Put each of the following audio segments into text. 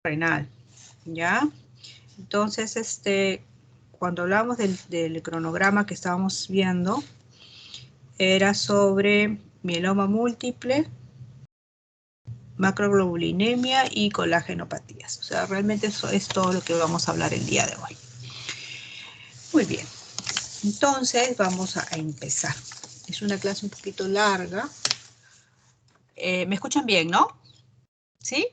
renal, ¿ya? Entonces, cuando hablamos del cronograma que estábamos viendo, era sobre mieloma múltiple, macroglobulinemia y colágenopatías. O sea, realmente eso es todo lo que vamos a hablar el día de hoy. Muy bien, entonces vamos a empezar. Es una clase un poquito larga. ¿Me escuchan bien, no? ¿Sí?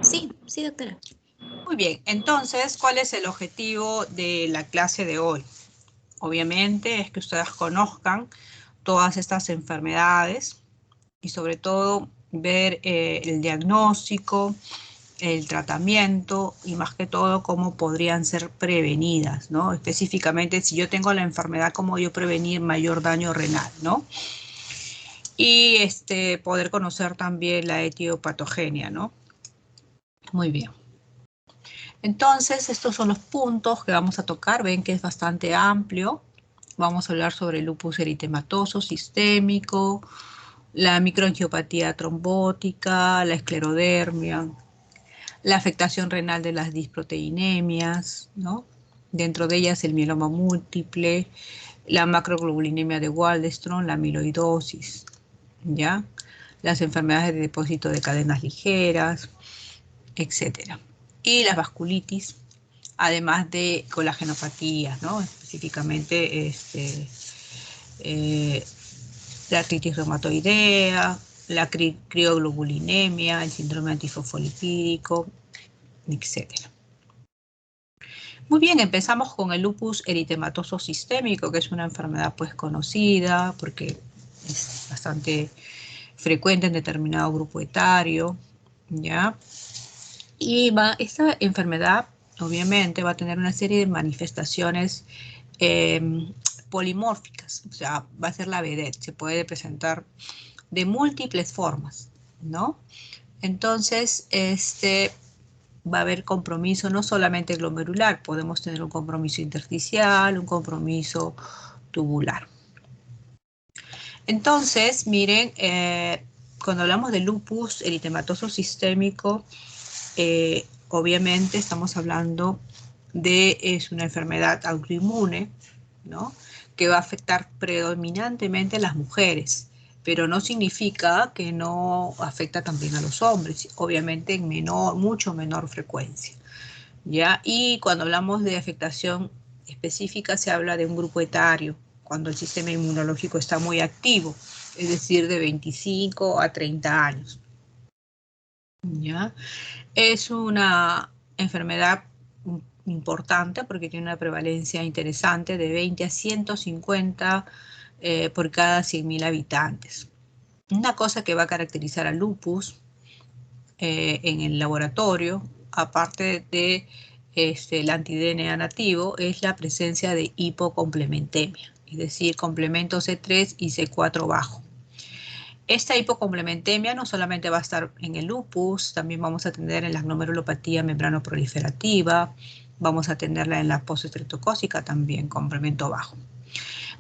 Sí, doctora. Muy bien, entonces, ¿cuál es el objetivo de la clase de hoy? Obviamente es que ustedes conozcan todas estas enfermedades y sobre todo ver el diagnóstico, el tratamiento y más que todo cómo podrían ser prevenidas, ¿no? Específicamente si yo tengo la enfermedad, cómo yo prevenir mayor daño renal, ¿no? Y poder conocer también la etiopatogenia, ¿no? Muy bien. Entonces, estos son los puntos que vamos a tocar. Ven que es bastante amplio. Vamos a hablar sobre el lupus eritematoso sistémico, la microangiopatía trombótica, la esclerodermia, la afectación renal de las disproteinemias, ¿no? Dentro de ellas el mieloma múltiple, la macroglobulinemia de Waldenström, la amiloidosis, ¿ya? Las enfermedades de depósito de cadenas ligeras, etcétera. Y las vasculitis, además de colagenopatías, ¿no? Específicamente la artritis reumatoidea, la crioglobulinemia, el síndrome antifosfolipídico, etc. Muy bien, empezamos con el lupus eritematoso sistémico, que es una enfermedad pues conocida porque es bastante frecuente en determinado grupo etario, ¿ya? Y esta enfermedad, obviamente, va a tener una serie de manifestaciones polimórficas, o sea, va a ser la vedette, se puede presentar de múltiples formas, ¿no? Entonces, va a haber compromiso no solamente glomerular, podemos tener un compromiso intersticial, un compromiso tubular. Entonces, miren, cuando hablamos de lupus eritematoso sistémico, obviamente estamos hablando es una enfermedad autoinmune, ¿no? Que va a afectar predominantemente a las mujeres, pero no significa que no afecta también a los hombres, obviamente en mucho menor frecuencia, ¿ya? Y cuando hablamos de afectación específica se habla de un grupo etario, cuando el sistema inmunológico está muy activo, es decir, de 25 a 30 años, ¿ya? Es una enfermedad importante porque tiene una prevalencia interesante de 20 a 150 por cada 100.000 habitantes. Una cosa que va a caracterizar al lupus en el laboratorio, aparte de el anti-DNA nativo, es la presencia de hipocomplementemia, es decir, complemento C3 y C4 bajo. Esta hipocomplementemia no solamente va a estar en el lupus, también vamos a tener en la glomerulopatía membranoproliferativa, vamos a tenerla en la postestreptocócica también, complemento bajo.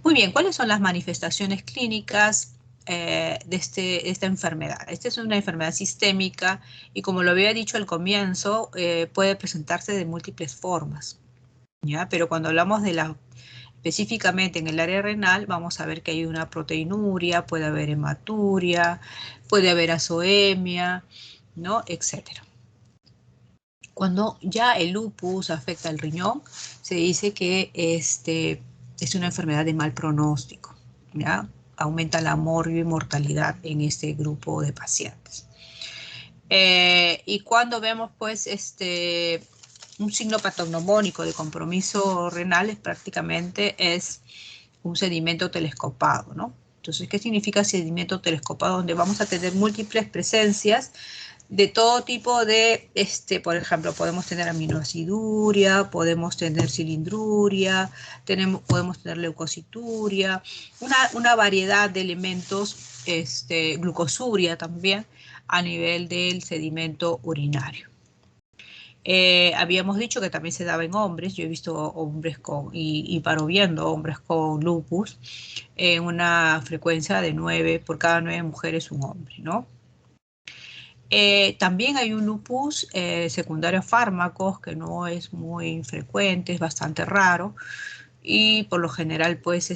Muy bien, ¿cuáles son las manifestaciones clínicas de esta enfermedad? Esta es una enfermedad sistémica y como lo había dicho al comienzo, puede presentarse de múltiples formas, ¿ya? Pero cuando hablamos de específicamente en el área renal, vamos a ver que hay una proteinuria, puede haber hematuria, puede haber azoemia, ¿no? Etcétera. Cuando ya el lupus afecta el riñón, se dice que es una enfermedad de mal pronóstico, ¿ya? Aumenta la morbio y mortalidad en este grupo de pacientes. Y cuando vemos, pues, un signo patognomónico de compromiso renal, prácticamente es un sedimento telescopado, ¿no? Entonces, ¿qué significa sedimento telescopado? Donde vamos a tener múltiples presencias de todo tipo de, por ejemplo, podemos tener aminoaciduria, podemos tener cilindruria, podemos tener leucocituria, una variedad de elementos, glucosuria también, a nivel del sedimento urinario. Habíamos dicho que también se daba en hombres. Yo he visto hombres y paro viendo hombres con lupus en una frecuencia de 9, por cada 9 mujeres un hombre, ¿no? También hay un lupus secundario a fármacos que no es muy frecuente, es bastante raro y por lo general pues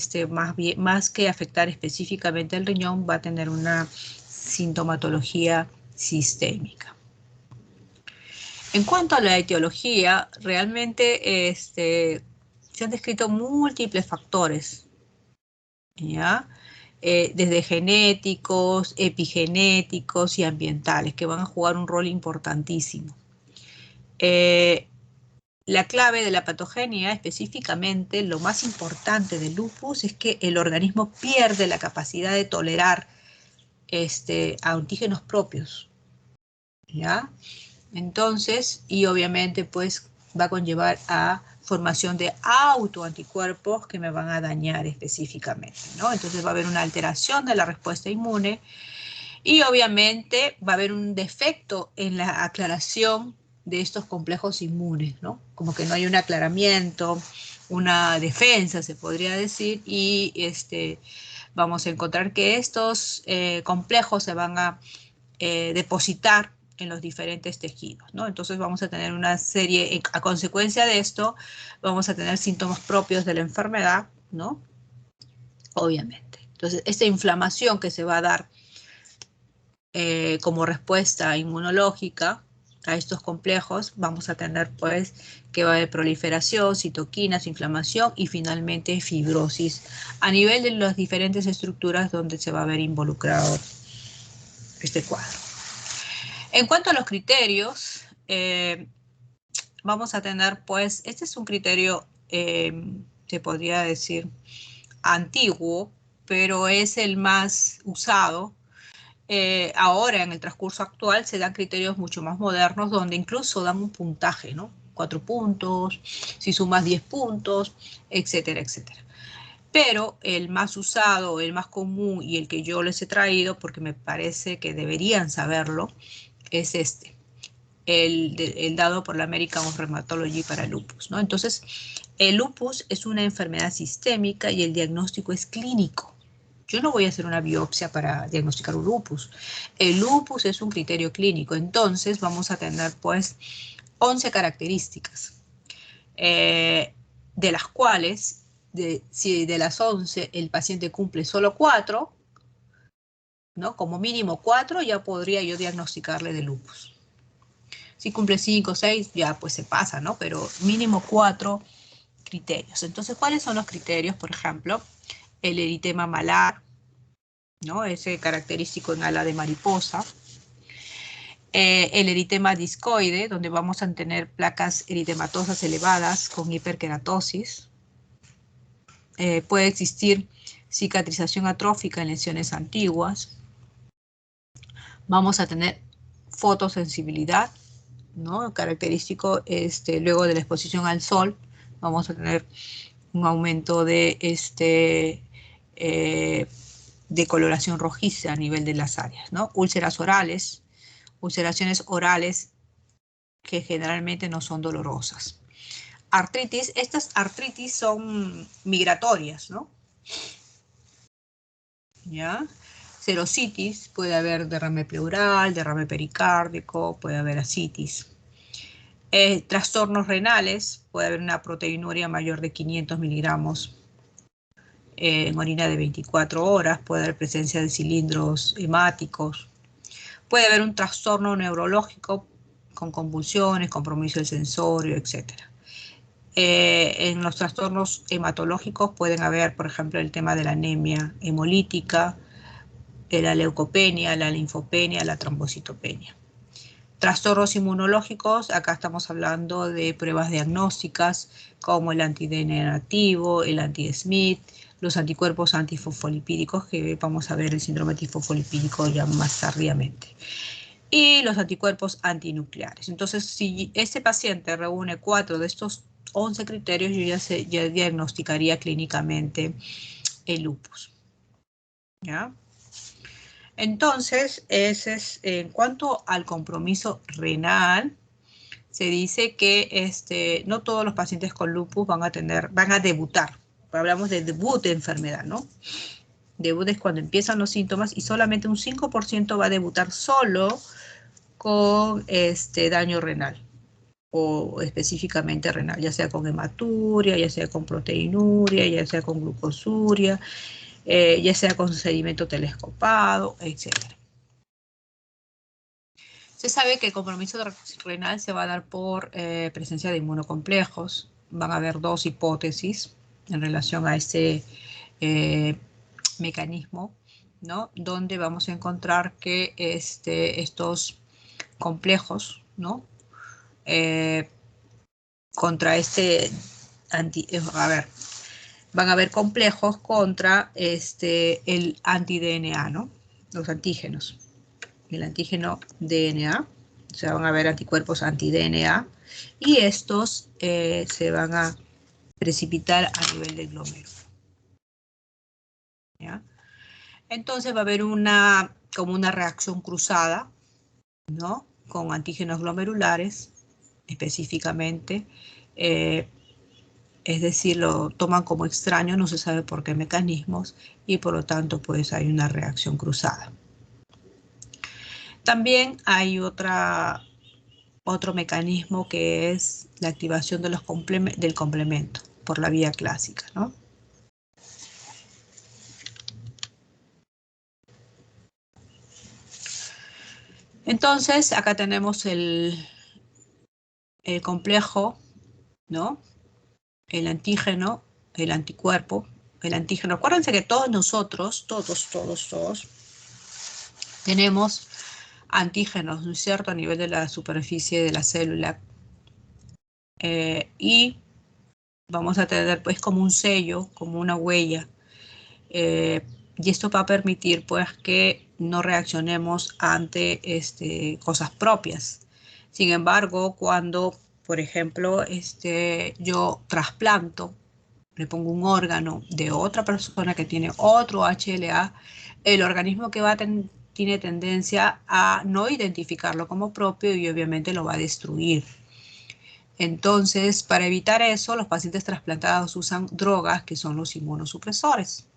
más que afectar específicamente el riñón va a tener una sintomatología sistémica. En cuanto a la etiología, realmente se han descrito múltiples factores, ¿ya? Desde genéticos, epigenéticos y ambientales, que van a jugar un rol importantísimo. La clave de la patogenia, específicamente, lo más importante del lupus es que el organismo pierde la capacidad de tolerar antígenos propios, ¿ya? Entonces, y obviamente, pues, va a conllevar a formación de autoanticuerpos que me van a dañar específicamente, ¿no? Entonces va a haber una alteración de la respuesta inmune y obviamente va a haber un defecto en la aclaración de estos complejos inmunes, ¿no? Como que no hay un aclaramiento, una defensa, se podría decir, y vamos a encontrar que estos complejos se van a depositar en los diferentes tejidos, ¿no? Entonces vamos a tener una serie, a consecuencia de esto, vamos a tener síntomas propios de la enfermedad, ¿no? Obviamente. Entonces, esta inflamación que se va a dar como respuesta inmunológica a estos complejos, vamos a tener pues que va a haber proliferación, citoquinas, inflamación y finalmente fibrosis a nivel de las diferentes estructuras donde se va a ver involucrado este cuadro. En cuanto a los criterios, vamos a tener pues, este es un criterio, se podría decir, antiguo, pero es el más usado. Ahora, en el transcurso actual, se dan criterios mucho más modernos donde incluso dan un puntaje, ¿no? 4 puntos, si sumas 10 puntos, etcétera, etcétera. Pero el más usado, el más común y el que yo les he traído, porque me parece que deberían saberlo, es el dado por la American of Rheumatology para lupus, ¿no? Entonces, el lupus es una enfermedad sistémica y el diagnóstico es clínico. Yo no voy a hacer una biopsia para diagnosticar un lupus. El lupus es un criterio clínico, entonces vamos a tener pues 11 características, de las cuales, si de las 11 el paciente cumple solo 4, ¿no? Como mínimo 4 ya podría yo diagnosticarle de lupus. Si cumple 5 o 6 ya pues se pasa, ¿no? Pero mínimo 4 criterios. Entonces, ¿cuáles son los criterios? Por ejemplo, el eritema malar, ¿no? Ese característico en ala de mariposa. El eritema discoide, donde vamos a tener placas eritematosas elevadas con hiperkeratosis. Puede existir cicatrización atrófica en lesiones antiguas. Vamos a tener fotosensibilidad, ¿no? Característico luego de la exposición al sol. Vamos a tener un aumento de coloración rojiza a nivel de las áreas, ¿no? Úlceras orales, ulceraciones orales que generalmente no son dolorosas. Artritis, estas artritis son migratorias, ¿no? ¿Ya? Serositis, puede haber derrame pleural, derrame pericárdico, puede haber ascitis. Trastornos renales, puede haber una proteinuria mayor de 500 miligramos en orina de 24 horas, puede haber presencia de cilindros hemáticos, puede haber un trastorno neurológico con convulsiones, compromiso del sensorio, etc. En los trastornos hematológicos pueden haber, por ejemplo, el tema de la anemia hemolítica, la leucopenia, la linfopenia, la trombocitopenia. Trastornos inmunológicos, acá estamos hablando de pruebas diagnósticas como el anti-DNA negativo, el anti-Smith, los anticuerpos antifosfolipídicos, que vamos a ver el síndrome antifosfolipídico ya más tardíamente, y los anticuerpos antinucleares. Entonces, si este paciente reúne 4 de estos 11 criterios, yo ya diagnosticaría clínicamente el lupus. ¿Ya? Entonces, ese es, en cuanto al compromiso renal, se dice que no todos los pacientes con lupus van a debutar. Hablamos de debut de enfermedad, ¿no? Debut es cuando empiezan los síntomas y solamente un 5% va a debutar solo con daño renal, o específicamente renal, ya sea con hematuria, ya sea con proteinuria, ya sea con glucosuria, ya sea con sedimento telescopado, etc. Se sabe que el compromiso renal se va a dar por presencia de inmunocomplejos. Van a haber dos hipótesis en relación a este mecanismo, ¿no? Donde vamos a encontrar que estos complejos, ¿no? Contra van a haber complejos contra el anti-DNA, ¿no? Los antígenos. El antígeno DNA, o sea, van a haber anticuerpos anti-DNA, y estos se van a precipitar a nivel del glomérulo. ¿Ya? Entonces va a haber como una reacción cruzada, ¿no? Con antígenos glomerulares, específicamente, es decir, lo toman como extraño, no se sabe por qué mecanismos, y por lo tanto, pues hay una reacción cruzada. También hay otro mecanismo que es la activación de del complemento por la vía clásica, ¿no? Entonces, acá tenemos el complejo, ¿no? El antígeno, el anticuerpo, el antígeno. Acuérdense que todos nosotros, todos, tenemos antígenos, ¿no es cierto?, a nivel de la superficie de la célula. Y vamos a tener pues como un sello, como una huella. Y esto va a permitir pues que no reaccionemos ante cosas propias. Sin embargo, cuando, por ejemplo, yo trasplanto, le pongo un órgano de otra persona que tiene otro HLA, el organismo que tiene tendencia a no identificarlo como propio y obviamente lo va a destruir. Entonces, para evitar eso, los pacientes trasplantados usan drogas que son los inmunosupresores.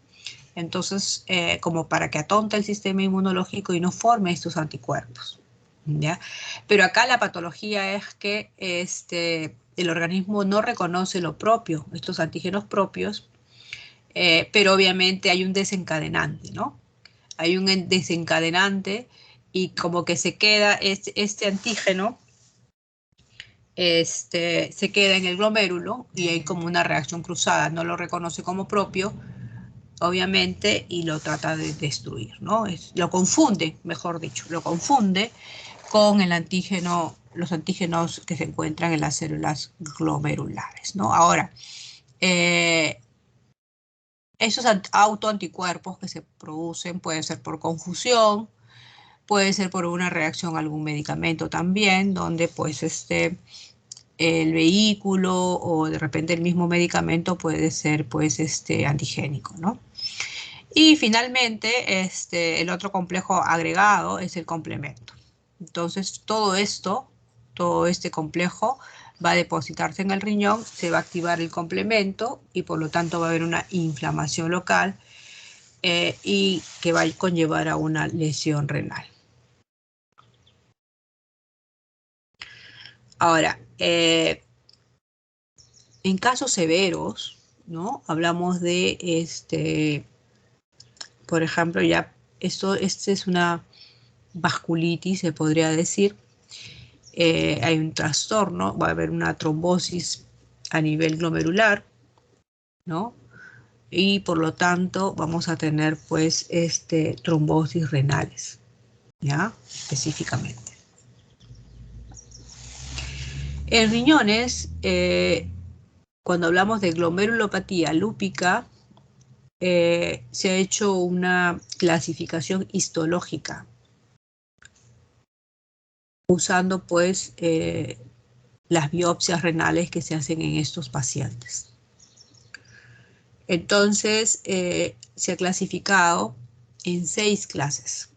Entonces, como para que atonte el sistema inmunológico y no forme estos anticuerpos, ¿ya? Pero acá la patología es que el organismo no reconoce lo propio, estos antígenos propios, pero obviamente hay un desencadenante, ¿no? Hay un desencadenante y como que se queda este antígeno, se queda en el glomérulo y hay como una reacción cruzada, no lo reconoce como propio, obviamente, y lo trata de destruir, ¿no? Lo confunde, mejor dicho, lo confunde con el antígeno, los antígenos que se encuentran en las células glomerulares, ¿no? Ahora, esos autoanticuerpos que se producen puede ser por confusión, puede ser por una reacción a algún medicamento también, donde pues el vehículo o de repente el mismo medicamento puede ser pues antigénico, ¿no? Y finalmente, el otro complejo agregado es el complemento. Entonces, todo este complejo va a depositarse en el riñón, se va a activar el complemento y por lo tanto va a haber una inflamación local y que va a conllevar a una lesión renal. Ahora, en casos severos, ¿no? Hablamos de por ejemplo, ya esta es una vasculitis, se podría decir. Hay un trastorno, va a haber una trombosis a nivel glomerular, ¿no? Y por lo tanto vamos a tener pues trombosis renales, ¿ya? Específicamente. En riñones, cuando hablamos de glomerulopatía lúpica, se ha hecho una clasificación histológica usando pues las biopsias renales que se hacen en estos pacientes. Entonces, se ha clasificado en 6 clases.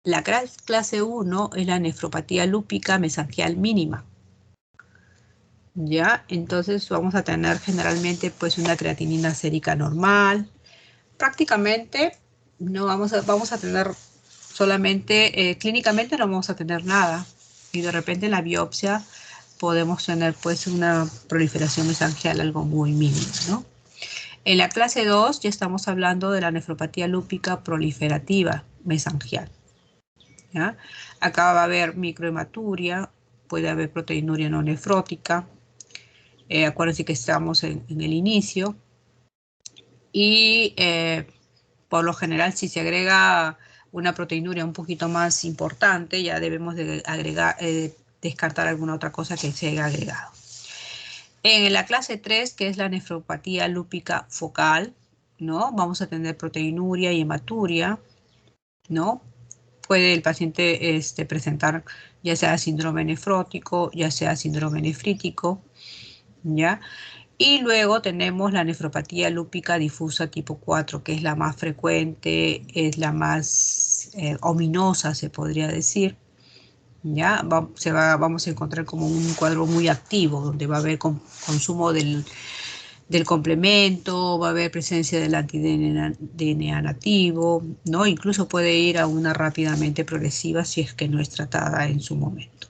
La clase 1 es la nefropatía lúpica mesangial mínima. ¿Ya? Entonces vamos a tener generalmente pues una creatinina sérica normal. Prácticamente no vamos a tener Solamente clínicamente no vamos a tener nada y de repente en la biopsia podemos tener pues una proliferación mesangial algo muy mínima, ¿no? En la clase 2 ya estamos hablando de la nefropatía lúpica proliferativa mesangial, ¿ya? Acá va a haber microhematuria, puede haber proteinuria no nefrótica. Acuérdense que estamos en el inicio. Y por lo general, si se agrega una proteinuria un poquito más importante, ya debemos de agregar, descartar alguna otra cosa que se haya agregado. En la clase 3, que es la nefropatía lúpica focal, ¿no? Vamos a tener proteinuria y hematuria, ¿no? Puede el paciente presentar ya sea síndrome nefrótico, ya sea síndrome nefrítico, ¿ya? Y luego tenemos la nefropatía lúpica difusa tipo 4, que es la más frecuente, es la más ominosa, se podría decir. ¿Ya? Vamos a encontrar como un cuadro muy activo, donde va a haber consumo del complemento, va a haber presencia del anti-DNA nativo, ¿no? Incluso puede ir a una rápidamente progresiva si es que no es tratada en su momento.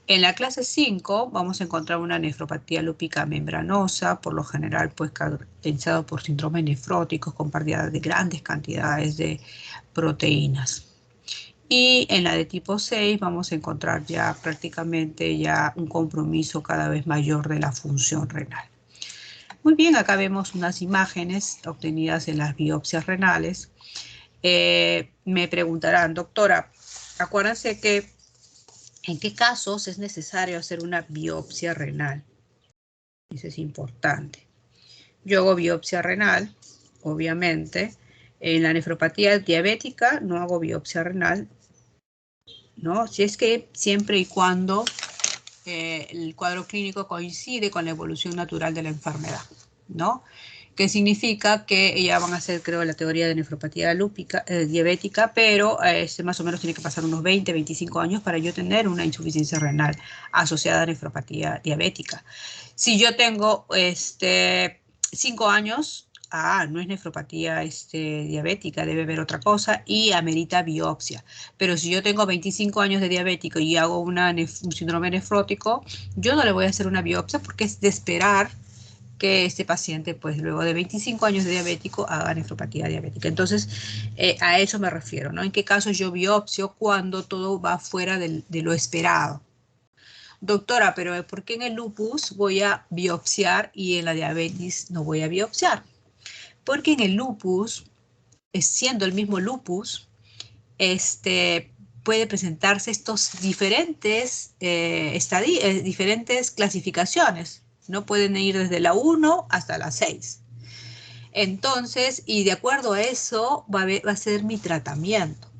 En la clase 5 vamos a encontrar una nefropatía lúpica membranosa, por lo general pues caracterizado por síndromes nefróticos con pérdida de grandes cantidades de proteínas. Y en la de tipo 6 vamos a encontrar ya prácticamente ya un compromiso cada vez mayor de la función renal. Muy bien, acá vemos unas imágenes obtenidas en las biopsias renales. Me preguntarán, doctora, acuérdense que ¿en qué casos es necesario hacer una biopsia renal? Eso es importante. Yo hago biopsia renal, obviamente. En la nefropatía diabética no hago biopsia renal, ¿no? Si es que siempre y cuando el cuadro clínico coincide con la evolución natural de la enfermedad, ¿no? Que significa que ya van a hacer, creo, la teoría de nefropatía lúpica, diabética, pero más o menos tiene que pasar unos 20, 25 años para yo tener una insuficiencia renal asociada a nefropatía diabética. Si yo tengo 5 años, no es nefropatía diabética, debe haber otra cosa y amerita biopsia. Pero si yo tengo 25 años de diabético y hago un síndrome nefrótico, yo no le voy a hacer una biopsia porque es de esperar que este paciente, pues luego de 25 años de diabético, haga nefropatía diabética. Entonces, a eso me refiero, ¿no? En qué caso yo biopsio cuando todo va fuera de lo esperado. Doctora, pero ¿por qué en el lupus voy a biopsiar y en la diabetes no voy a biopsiar? Porque en el lupus, siendo el mismo lupus, puede presentarse estos diferentes, diferentes clasificaciones. No pueden ir desde la 1 hasta la 6. Entonces, y de acuerdo a eso, va a ser mi tratamiento.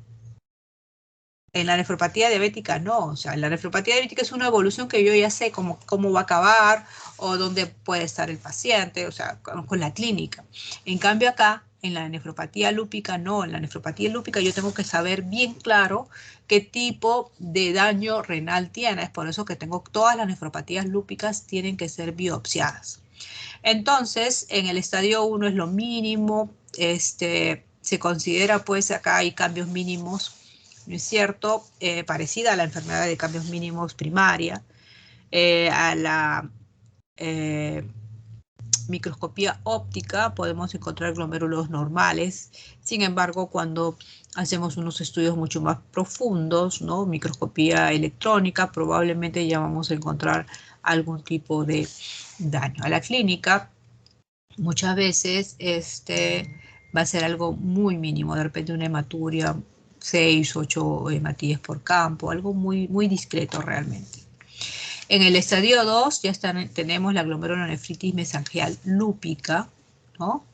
En la nefropatía diabética no, o sea, la nefropatía diabética es una evolución que yo ya sé cómo va a acabar o dónde puede estar el paciente, o sea, con la clínica. En cambio acá, en la nefropatía lúpica no, en la nefropatía lúpica yo tengo que saber bien claro qué tipo de daño renal tiene, es por eso que todas las nefropatías lúpicas tienen que ser biopsiadas. Entonces, en el estadio 1 es lo mínimo, se considera pues acá hay cambios mínimos, ¿no es cierto? Parecida a la enfermedad de cambios mínimos primaria, a la microscopía óptica podemos encontrar glomérulos normales. Sin embargo, cuando hacemos unos estudios mucho más profundos, ¿no? Microscopía electrónica, probablemente ya vamos a encontrar algún tipo de daño. A la clínica, muchas veces va a ser algo muy mínimo, de repente una hematuria, 6, 8 hematíes por campo, algo muy, muy discreto realmente. En el estadio 2 ya tenemos la glomerulonefritis mesangial lúpica, ¿no?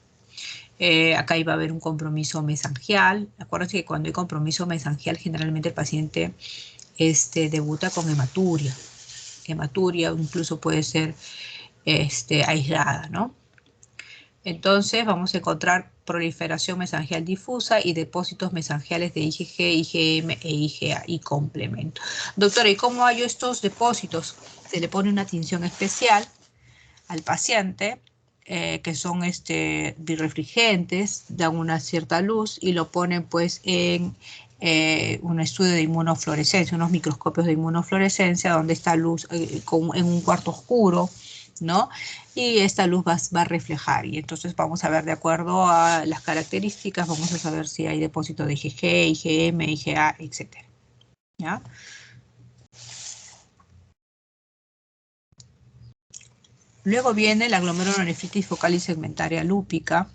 Acá iba a haber un compromiso mesangial. Acuérdense que cuando hay compromiso mesangial, generalmente el paciente debuta con hematuria. Hematuria incluso puede ser aislada, ¿no? Entonces vamos a encontrar proliferación mesangial difusa y depósitos mesangiales de IgG, IgM e IgA y complemento. Doctora, ¿y cómo hallo estos depósitos? Se le pone una tinción especial al paciente, que son birrefringentes, dan una cierta luz y lo ponen pues en un estudio de inmunofluorescencia, unos microscopios de inmunofluorescencia donde esta luz en un cuarto oscuro, ¿no? Y esta luz va a reflejar y entonces vamos a ver de acuerdo a las características, vamos a saber si hay depósito de IgG, IgM, IgA, etc. ¿Ya? Luego viene la glomerulonefritis focal y segmentaria lúpica.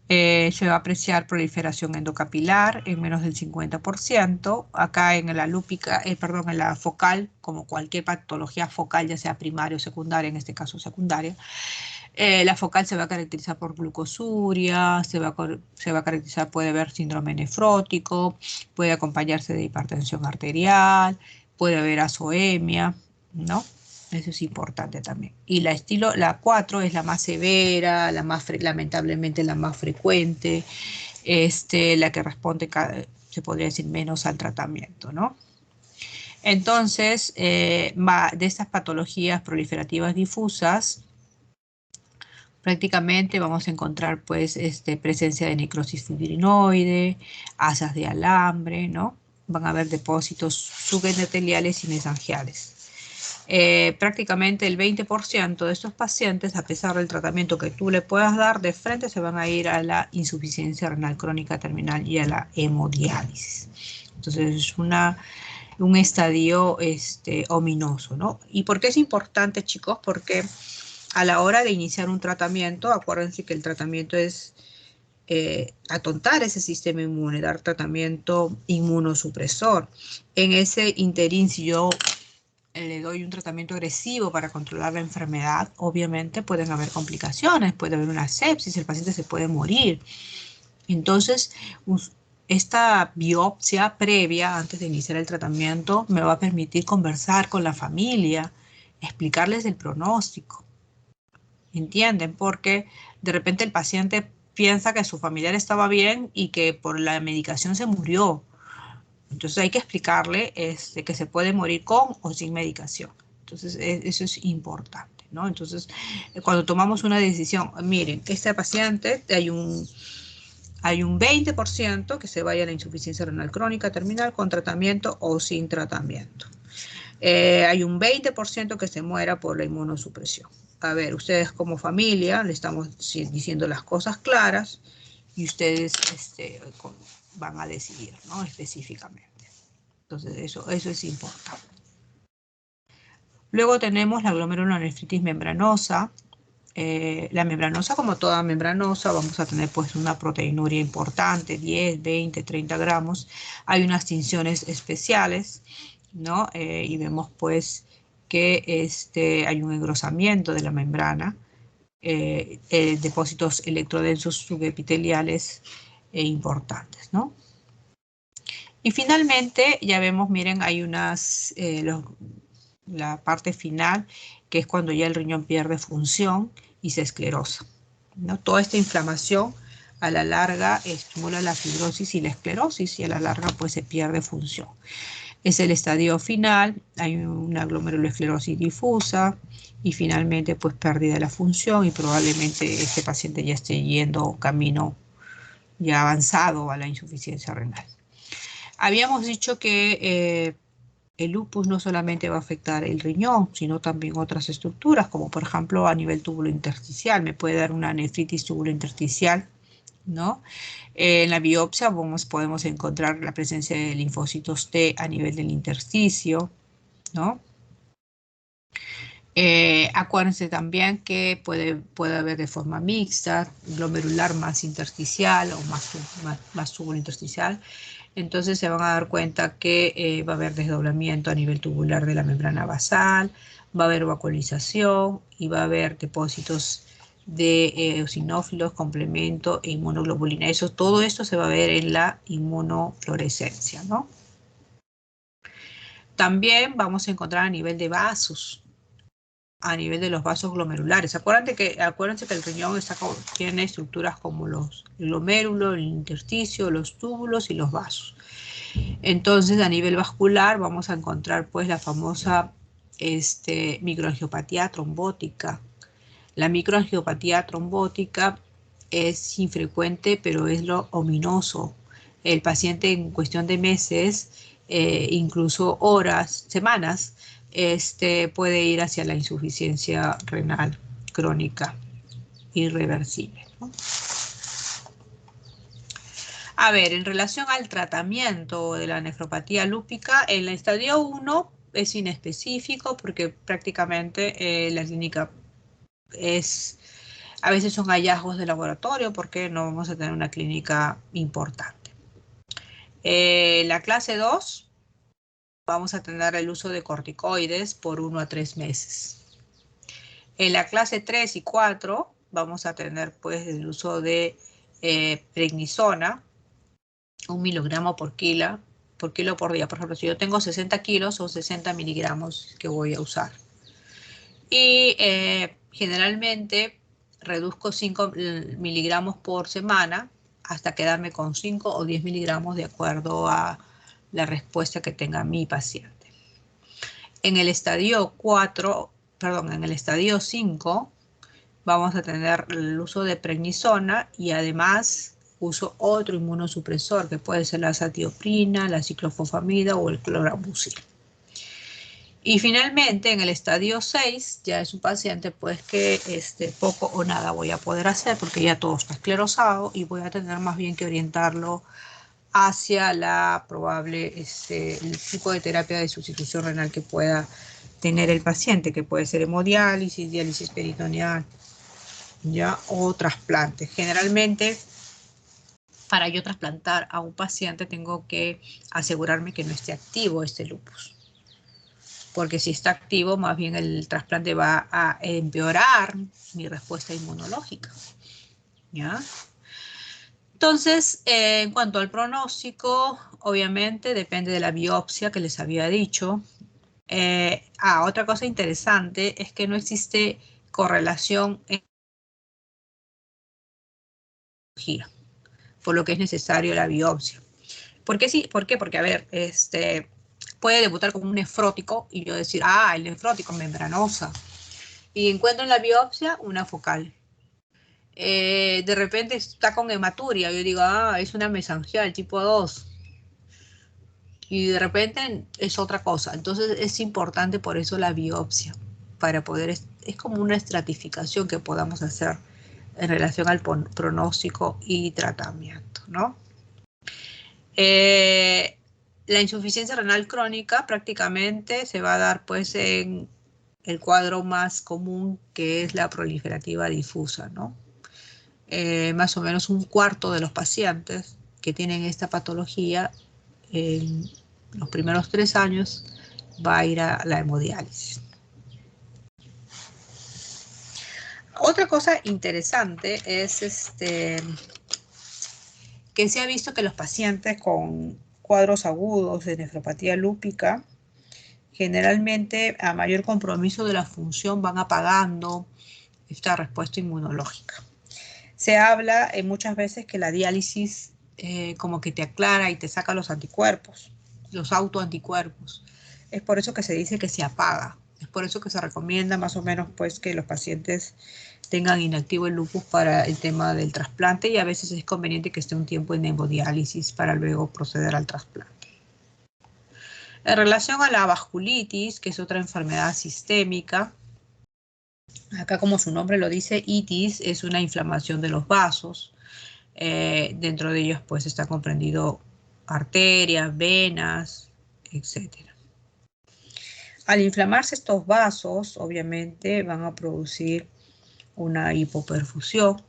Se va a apreciar proliferación endocapilar en menos del 50%. Acá en la lúpica, perdón, en la focal, como cualquier patología focal, ya sea primaria o secundaria, en este caso secundaria, la focal se va a caracterizar por glucosuria, se va a caracterizar, puede haber síndrome nefrótico, puede acompañarse de hipertensión arterial, puede haber azoemia, ¿no? Eso es importante también. Y la 4 es la más severa, lamentablemente la más frecuente, la que responde, se podría decir, menos al tratamiento, ¿no? Entonces, de estas patologías proliferativas difusas, prácticamente vamos a encontrar pues presencia de necrosis fibrinoide, asas de alambre, ¿no? Van a haber depósitos subendoteliales y mesangiales. Prácticamente el 20% de estos pacientes, a pesar del tratamiento que tú le puedas dar, de frente se van a ir a la insuficiencia renal crónica terminal y a la hemodiálisis. Entonces es un estadio ominoso, ¿no? ¿Y por qué es importante, chicos? Porque a la hora de iniciar un tratamiento, acuérdense que el tratamiento es atontar ese sistema inmune, dar tratamiento inmunosupresor. En ese interín, si yo le doy un tratamiento agresivo para controlar la enfermedad, obviamente pueden haber complicaciones, puede haber una sepsis, el paciente se puede morir. Entonces, esta biopsia previa, antes de iniciar el tratamiento, me va a permitir conversar con la familia, explicarles el pronóstico. ¿Entienden? Porque de repente el paciente piensa que su familiar estaba bien y que por la medicación se murió. Entonces hay que explicarle que se puede morir con o sin medicación. Entonces eso es importante, ¿no? Entonces cuando tomamos una decisión, miren, este paciente hay un 20% que se vaya a la insuficiencia renal crónica terminal con tratamiento o sin tratamiento. Hay un 20% que se muera por la inmunosupresión. A ver, ustedes como familia le estamos diciendo las cosas claras y ustedes van a decidir, ¿no? Específicamente. Entonces eso es importante. Luego tenemos la glomerulonefritis membranosa. La membranosa, como toda membranosa, vamos a tener pues una proteinuria importante, 10, 20, 30 gramos. Hay unas tinciones especiales, ¿no? Y vemos pues que hay un engrosamiento de la membrana, depósitos electrodensos subepiteliales importantes, ¿no? Y finalmente, ya vemos, miren, hay la parte final, que es cuando ya el riñón pierde función y se esclerosa, ¿no? Toda esta inflamación a la larga estimula la fibrosis y la esclerosis y a la larga pues se pierde función. Es el estadio final, hay una glomerulosclerosis difusa y finalmente pues pérdida de la función y probablemente este paciente ya esté yendo camino ya avanzado a la insuficiencia renal. Habíamos dicho que el lupus no solamente va a afectar el riñón, sino también otras estructuras, como por ejemplo a nivel túbulo intersticial. Me puede dar una nefritis túbulo intersticial, ¿no? En la biopsia podemos encontrar la presencia de linfocitos T a nivel del intersticio, ¿no? Acuérdense también que puede haber de forma mixta, glomerular más intersticial o más túbulo intersticial. Entonces se van a dar cuenta que va a haber desdoblamiento a nivel tubular de la membrana basal, va a haber vacuolización y va a haber depósitos de eosinófilos, complemento e inmunoglobulina. Todo esto se va a ver en la inmunofluorescencia, ¿no? También vamos a encontrar a nivel de vasos, a nivel de los vasos glomerulares. Acuérdense que el riñón tiene estructuras como los glomérulos, el intersticio, los túbulos y los vasos. Entonces, a nivel vascular vamos a encontrar pues la famosa microangiopatía trombótica. La microangiopatía trombótica es infrecuente, pero es lo ominoso. el paciente en cuestión de meses, incluso horas, semanas, puede ir hacia la insuficiencia renal crónica irreversible, ¿no? A ver, en relación al tratamiento de la nefropatía lúpica, en el estadio 1 es inespecífico porque prácticamente la clínica a veces son hallazgos de laboratorio porque no vamos a tener una clínica importante. La clase 2, vamos a tener el uso de corticoides por 1 a 3 meses. En la clase 3 y 4 vamos a tener pues el uso de prednisona, 1 miligramo por kilo por día. Por ejemplo, si yo tengo 60 kilos, son 60 miligramos que voy a usar. Y generalmente reduzco 5 miligramos por semana hasta quedarme con 5 o 10 miligramos de acuerdo a la respuesta que tenga mi paciente. En el estadio 5 vamos a tener el uso de prednisona y además uso otro inmunosupresor que puede ser la azatioprina, la ciclofosfamida o el clorambucil. Y finalmente en el estadio 6 ya es un paciente pues que poco o nada voy a poder hacer porque ya todo está esclerosado y voy a tener más bien que orientarlo hacia la probable el tipo de terapia de sustitución renal que pueda tener el paciente, que puede ser hemodiálisis, diálisis peritoneal, ya, o trasplante. Generalmente, para yo trasplantar a un paciente tengo que asegurarme que no esté activo este lupus. Porque si está activo, más bien el trasplante va a empeorar mi respuesta inmunológica, ¿ya? Entonces, en cuanto al pronóstico, obviamente depende de la biopsia que les había dicho. Otra cosa interesante es que no existe correlación en cirugía, por lo que es necesario la biopsia. ¿Por qué sí? ¿Por qué? Porque, a ver, puede debutar con un nefrótico y yo decir, el nefrótico membranosa. Y encuentro en la biopsia una focal. De repente está con hematuria, yo digo, es una mesangial tipo 2. Y de repente es otra cosa. Entonces es importante por eso la biopsia, para poder, es como una estratificación que podamos hacer en relación al pronóstico y tratamiento, ¿no? La insuficiencia renal crónica prácticamente se va a dar pues en el cuadro más común, que es la proliferativa difusa, ¿no? Más o menos 1/4 de los pacientes que tienen esta patología en los primeros 3 años va a ir a la hemodiálisis. Otra cosa interesante es que se ha visto que los pacientes con cuadros agudos de nefropatía lúpica generalmente a mayor compromiso de la función van apagando esta respuesta inmunológica. Se habla muchas veces que la diálisis como que te aclara y te saca los anticuerpos, los autoanticuerpos. Es por eso que se dice que se apaga. Es por eso que se recomienda más o menos pues que los pacientes tengan inactivo el lupus para el tema del trasplante y a veces es conveniente que esté un tiempo en hemodiálisis para luego proceder al trasplante. En relación a la vasculitis, que es otra enfermedad sistémica, acá como su nombre lo dice, itis es una inflamación de los vasos. Dentro de ellos pues está comprendido arterias, venas, etc. Al inflamarse estos vasos, obviamente van a producir una hipoperfusión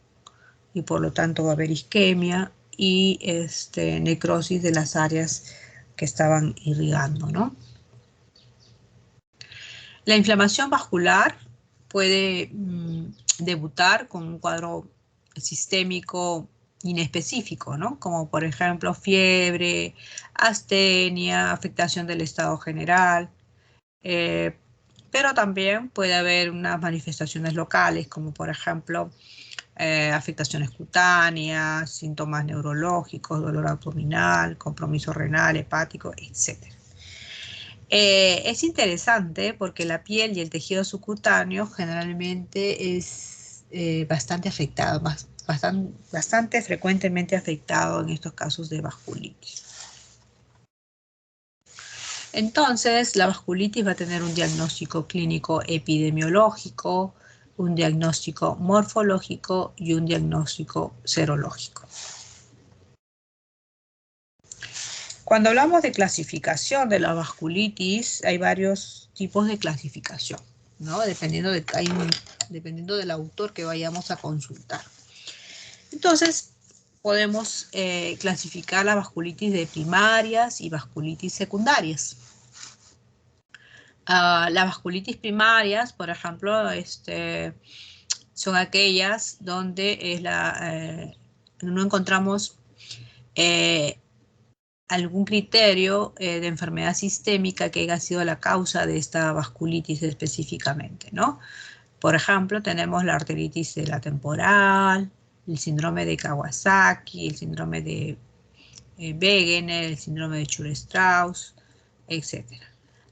y por lo tanto va a haber isquemia y necrosis de las áreas que estaban irrigando, ¿no? La inflamación vascular puede debutar con un cuadro sistémico inespecífico, ¿no? Como por ejemplo fiebre, astenia, afectación del estado general, pero también puede haber unas manifestaciones locales, como por ejemplo afectaciones cutáneas, síntomas neurológicos, dolor abdominal, compromiso renal, hepático, etc. Es interesante porque la piel y el tejido subcutáneo generalmente es bastante afectado, bastante frecuentemente afectado en estos casos de vasculitis. Entonces, la vasculitis va a tener un diagnóstico clínico epidemiológico, un diagnóstico morfológico y un diagnóstico serológico. Cuando hablamos de clasificación de la vasculitis, hay varios tipos de clasificación, ¿no? Dependiendo del autor que vayamos a consultar. Entonces, podemos clasificar la vasculitis de primarias y vasculitis secundarias. Las vasculitis primarias, por ejemplo, son aquellas donde no encontramos algún criterio de enfermedad sistémica que haya sido la causa de esta vasculitis específicamente, ¿no? Por ejemplo, tenemos la arteritis de la temporal, el síndrome de Kawasaki, el síndrome de Wegener, el síndrome de Church-Strauss, etc.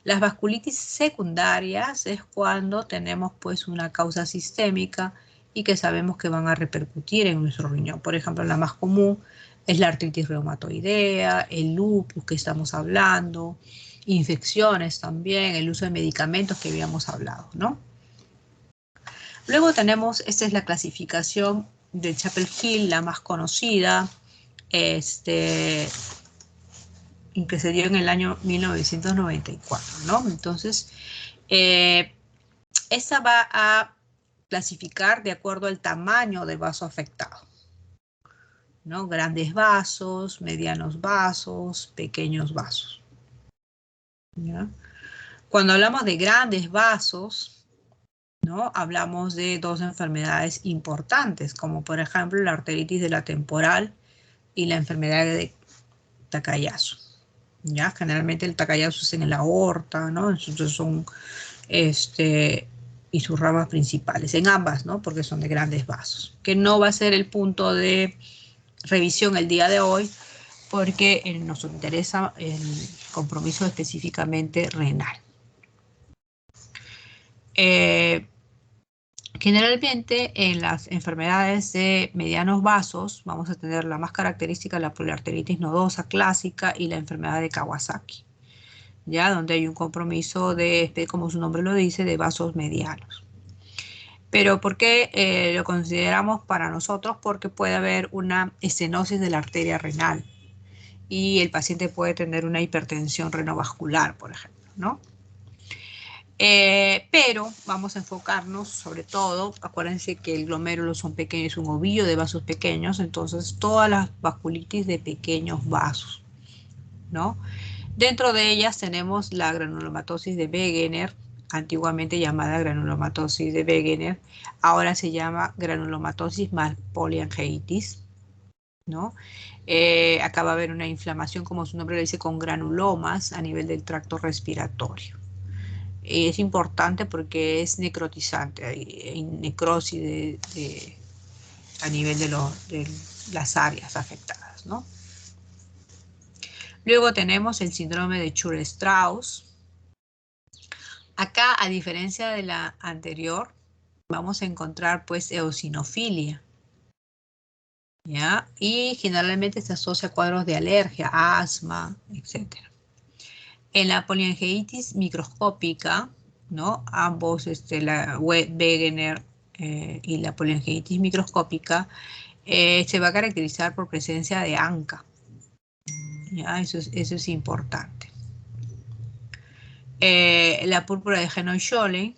Las vasculitis secundarias es cuando tenemos pues una causa sistémica y que sabemos que van a repercutir en nuestro riñón. Por ejemplo, la más común es la artritis reumatoidea, el lupus que estamos hablando, infecciones también, el uso de medicamentos que habíamos hablado, ¿no? Luego tenemos, esta es la clasificación de Chapel-Hill, la más conocida, que se dio en el año 1994, ¿no? Entonces, esta va a clasificar de acuerdo al tamaño del vaso afectado, ¿no? Grandes vasos, medianos vasos, pequeños vasos, ¿ya? Cuando hablamos de grandes vasos, ¿no? Hablamos de dos enfermedades importantes, como por ejemplo la arteritis de la temporal y la enfermedad de Takayasu. ¿Ya? Generalmente el Takayasu es en la aorta, ¿no? Entonces son y sus ramas principales, en ambas, ¿no? Porque son de grandes vasos. Que no va a ser el punto de revisión el día de hoy, porque nos interesa el compromiso específicamente renal. Generalmente en las enfermedades de medianos vasos vamos a tener la más característica, la poliarteritis nodosa clásica y la enfermedad de Kawasaki, ya donde hay un compromiso de, como su nombre lo dice, de vasos medianos. Pero ¿por qué lo consideramos para nosotros? Porque puede haber una estenosis de la arteria renal y el paciente puede tener una hipertensión renovascular, por ejemplo, ¿no? Pero vamos a enfocarnos sobre todo, acuérdense que el glomérulo son pequeños, es un ovillo de vasos pequeños, entonces todas las vasculitis de pequeños vasos, ¿no? Dentro de ellas tenemos la granulomatosis de Wegener, antiguamente llamada granulomatosis de Wegener, ahora se llama granulomatosis más poliangeitis, ¿no? Acá va a haber una inflamación, como su nombre lo dice, con granulomas a nivel del tracto respiratorio. Es importante porque es necrotizante, hay necrosis a nivel de las áreas afectadas, ¿no? Luego tenemos el síndrome de Church-Strauss. Acá, a diferencia de la anterior, vamos a encontrar pues eosinofilia, ¿ya? Y generalmente se asocia a cuadros de alergia, asma, etc. En la poliangeitis microscópica, ¿no? Ambos, la Wegener y la poliangeitis microscópica, se va a caracterizar por presencia de ANCA. ¿Ya? Eso es importante. La púrpura de Henoy-Schönlein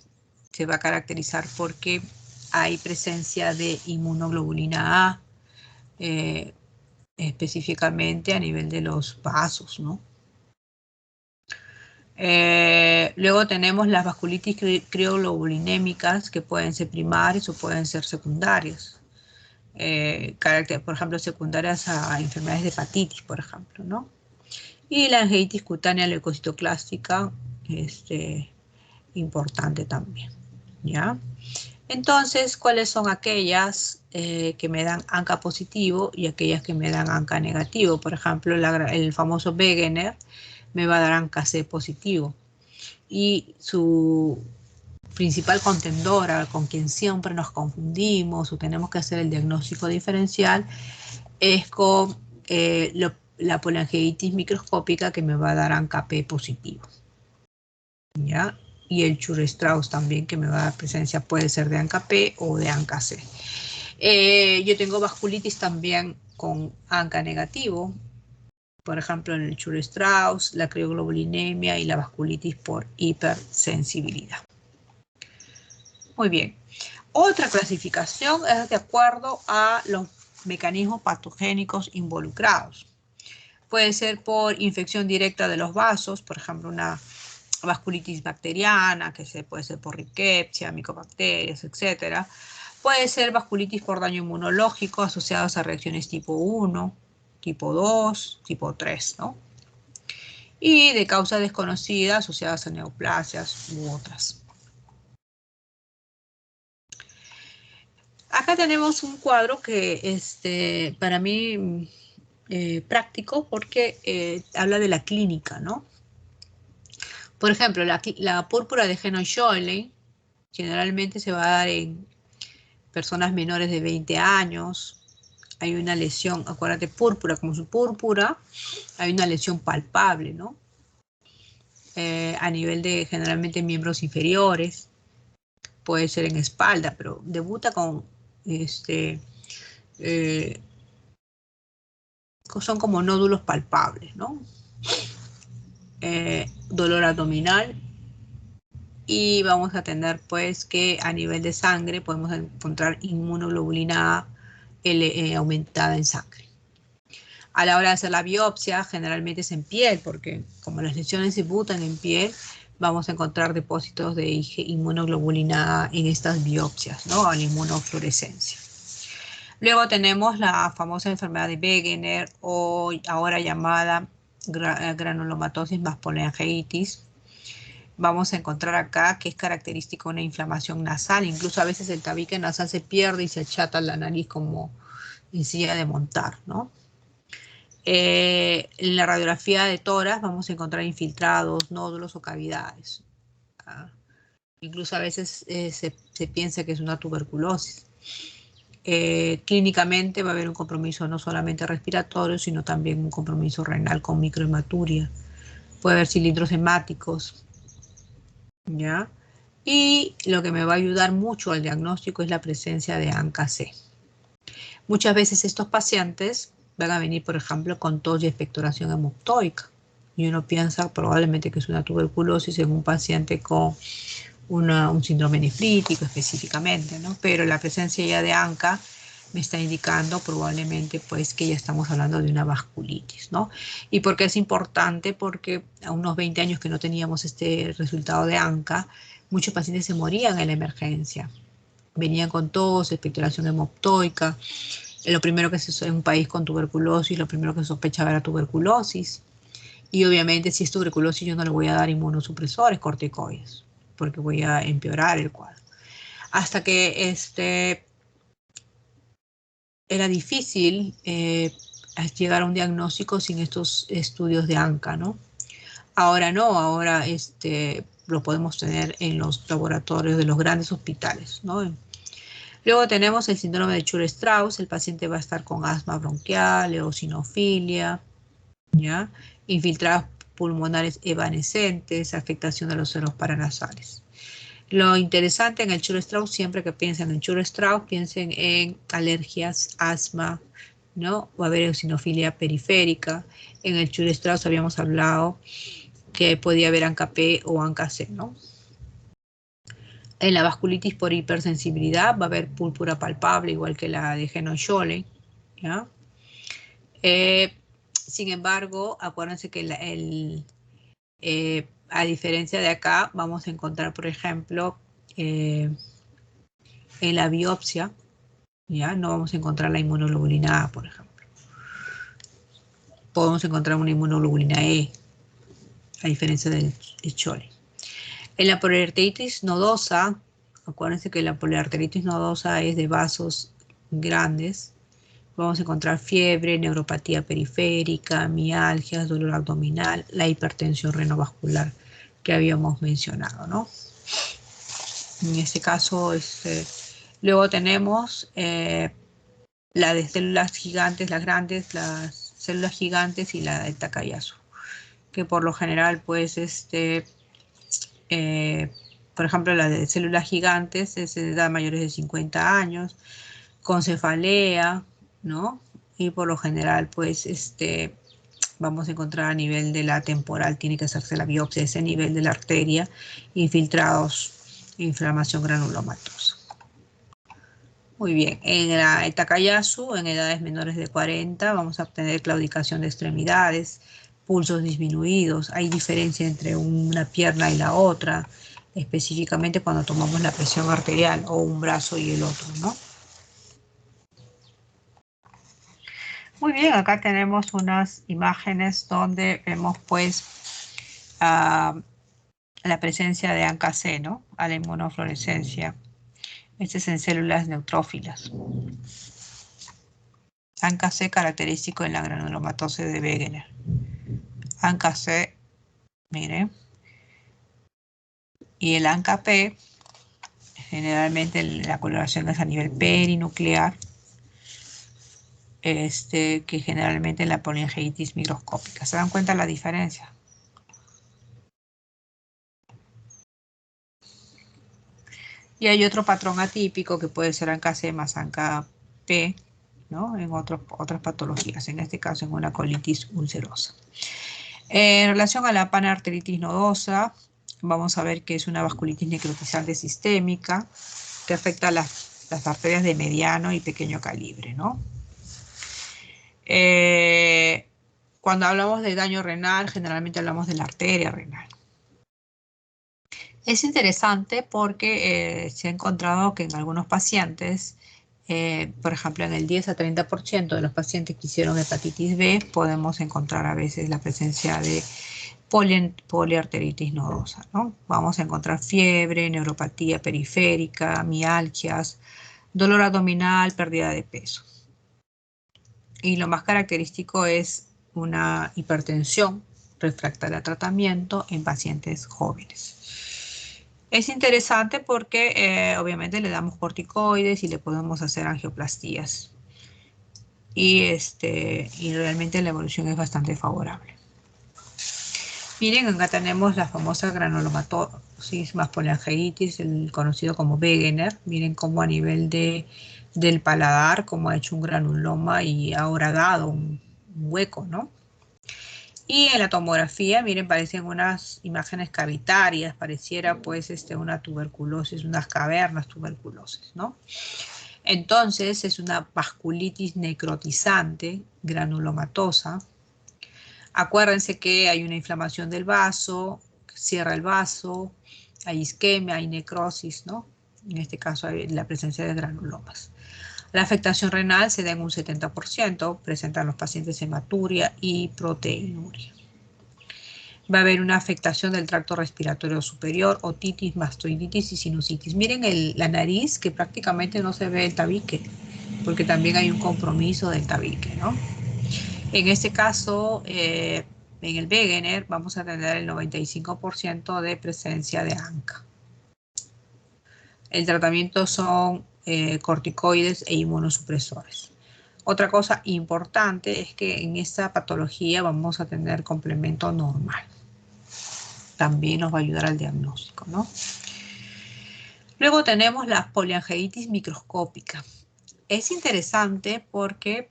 se va a caracterizar porque hay presencia de inmunoglobulina A, específicamente a nivel de los vasos, ¿no? Luego tenemos las vasculitis crioglobulinémicas que pueden ser primarias o pueden ser secundarias. Por ejemplo, secundarias a enfermedades de hepatitis, por ejemplo, ¿no? Y la angeitis cutánea leucocitoclástica, importante también, ¿ya? Entonces, ¿cuáles son aquellas que me dan ANCA positivo y aquellas que me dan ANCA negativo? Por ejemplo, el famoso Wegener me va a dar ANCA C positivo y su principal contendora con quien siempre nos confundimos o tenemos que hacer el diagnóstico diferencial es con la poliangiitis microscópica, que me va a dar ANCA-P positivo, ¿ya? Y el Church-Strauss también, que me va a dar presencia, puede ser de ANCA-P o de ANCA-C. Yo tengo vasculitis también con ANCA negativo, por ejemplo en el Church-Strauss, la crioglobulinemia y la vasculitis por hipersensibilidad. Muy bien. Otra clasificación es de acuerdo a los mecanismos patogénicos involucrados. Puede ser por infección directa de los vasos, por ejemplo, una vasculitis bacteriana, que puede ser por Rickettsia, micobacterias, etc. Puede ser vasculitis por daño inmunológico asociados a reacciones tipo 1, tipo 2, tipo 3, ¿no? Y de causa desconocida asociadas a neoplasias u otras. Acá tenemos un cuadro que para mí práctico porque habla de la clínica, ¿no? Por ejemplo, la púrpura de Henoy-Schönlein generalmente se va a dar en personas menores de 20 años. Hay una lesión, acuérdate, púrpura, como su púrpura, hay una lesión palpable, ¿no? A nivel de generalmente miembros inferiores, puede ser en espalda, pero debuta con son como nódulos palpables, ¿no? Dolor abdominal, y vamos a tener pues que a nivel de sangre podemos encontrar inmunoglobulina A aumentada en sangre. A la hora de hacer la biopsia generalmente es en piel, porque como las lesiones se debutan en piel, vamos a encontrar depósitos de inmunoglobulina A en estas biopsias, ¿no? A la inmunofluorescencia. Luego tenemos la famosa enfermedad de Wegener, o ahora llamada granulomatosis más poliangiitis. Vamos a encontrar acá que es característico una inflamación nasal. Incluso a veces el tabique nasal se pierde y se achata la nariz como en silla de montar, ¿no? En la radiografía de tórax vamos a encontrar infiltrados, nódulos o cavidades. Incluso a veces se piensa que es una tuberculosis. Clínicamente va a haber un compromiso no solamente respiratorio, sino también un compromiso renal con microhematuria. Puede haber cilindros hemáticos, ¿ya? Y lo que me va a ayudar mucho al diagnóstico es la presencia de ANCA-C. Muchas veces estos pacientes van a venir, por ejemplo, con tos y expectoración hemoptoica. Y uno piensa probablemente que es una tuberculosis en un paciente con un síndrome nefrítico específicamente, ¿no? Pero la presencia ya de ANCA me está indicando probablemente pues que ya estamos hablando de una vasculitis, ¿no? ¿Y por qué es importante? Porque a unos 20 años que no teníamos este resultado de ANCA, muchos pacientes se morían en la emergencia. Venían con tos, expectoración hemoptoica. Lo primero que en un país con tuberculosis, lo primero que se sospechaba era tuberculosis. Y obviamente si es tuberculosis yo no le voy a dar inmunosupresores, corticoides, porque voy a empeorar el cuadro. Hasta que era difícil llegar a un diagnóstico sin estos estudios de ANCA, ¿no? Ahora no, ahora lo podemos tener en los laboratorios de los grandes hospitales, ¿no? Luego tenemos el síndrome de Church-Strauss. El paciente va a estar con asma bronquial, eosinofilia, ¿ya? Infiltrados pulmonares evanescentes, afectación de los senos paranasales. Lo interesante en el Church-Strauss, siempre que piensen en Church-Strauss, piensen en alergias, asma, ¿no? Va a haber eosinofilia periférica. En el Church-Strauss habíamos hablado que podía haber ANCA-P o ANCA-C, ¿no? En la vasculitis por hipersensibilidad va a haber púrpura palpable, igual que la de Henoy-Schönlein, ¿ya? Sin embargo, acuérdense que a diferencia de acá, vamos a encontrar, por ejemplo, en la biopsia, ¿ya? No vamos a encontrar la inmunoglobulina A, por ejemplo. Podemos encontrar una inmunoglobulina E, a diferencia del Schönlein. En la poliarteritis nodosa, acuérdense que la poliarteritis nodosa es de vasos grandes. Vamos a encontrar fiebre, neuropatía periférica, mialgias, dolor abdominal, la hipertensión renovascular que habíamos mencionado, ¿no? En este caso, luego tenemos la de células gigantes, las grandes, las células gigantes y la de Takayasu, que por lo general, pues, por ejemplo, la de células gigantes es de edad mayores de 50 años, con cefalea, ¿no? Y por lo general, pues, vamos a encontrar a nivel de la temporal, tiene que hacerse la biopsia, ese nivel de la arteria, infiltrados, inflamación granulomatosa. Muy bien, en la Takayasu, en edades menores de 40, vamos a obtener claudicación de extremidades, pulsos disminuidos, hay diferencia entre una pierna y la otra, específicamente cuando tomamos la presión arterial o un brazo y el otro, ¿no? Muy bien, acá tenemos unas imágenes donde vemos pues la presencia de ANCA-C, ¿no? A la inmunofluorescencia. Este es en células neutrófilas. ANCA-C característico en la granulomatosis de Wegener. ANCA-C, miren. Y el ANCA-P, generalmente la coloración es a nivel perinuclear, que generalmente en la poliangiitis microscópica. ¿Se dan cuenta la diferencia? Y hay otro patrón atípico que puede ser ANCA-C más ANCA-P, ¿no? En otras patologías, en este caso en una colitis ulcerosa. En relación a la panarteritis nodosa, vamos a ver que es una vasculitis necrotizante sistémica que afecta las arterias de mediano y pequeño calibre, ¿no? Cuando hablamos de daño renal, generalmente hablamos de la arteria renal. Es interesante porque se ha encontrado que en algunos pacientes, por ejemplo, en el 10 a 30% de los pacientes que hicieron hepatitis B, podemos encontrar a veces la presencia de poliarteritis nodosa, ¿no? Vamos a encontrar fiebre, neuropatía periférica, mialgias, dolor abdominal, pérdida de peso. Y lo más característico es una hipertensión refractaria a tratamiento en pacientes jóvenes. Es interesante porque obviamente le damos corticoides y le podemos hacer angioplastías. Y realmente la evolución es bastante favorable. Miren, acá tenemos la famosa granulomatosis más poliangiitis, el conocido como Wegener. Miren cómo a nivel del paladar, cómo ha hecho un granuloma y ha horagado un hueco, ¿no? Y en la tomografía, miren, parecen unas imágenes cavitarias, pareciera pues una tuberculosis, unas cavernas tuberculosis, ¿no? Entonces es una vasculitis necrotizante granulomatosa. Acuérdense que hay una inflamación del vaso, cierra el vaso, hay isquemia, hay necrosis, ¿no? En este caso hay la presencia de granulomas. La afectación renal se da en un 70%, presentan los pacientes hematuria y proteinuria. Va a haber una afectación del tracto respiratorio superior, otitis, mastoiditis y sinusitis. Miren la nariz, que prácticamente no se ve el tabique, porque también hay un compromiso del tabique, ¿no? En este caso, en el Wegener vamos a tener el 95% de presencia de ANCA. El tratamiento son corticoides e inmunosupresores. Otra cosa importante es que en esta patología vamos a tener complemento normal. También nos va a ayudar al diagnóstico, ¿no? Luego tenemos la poliangiitis microscópica. Es interesante porque,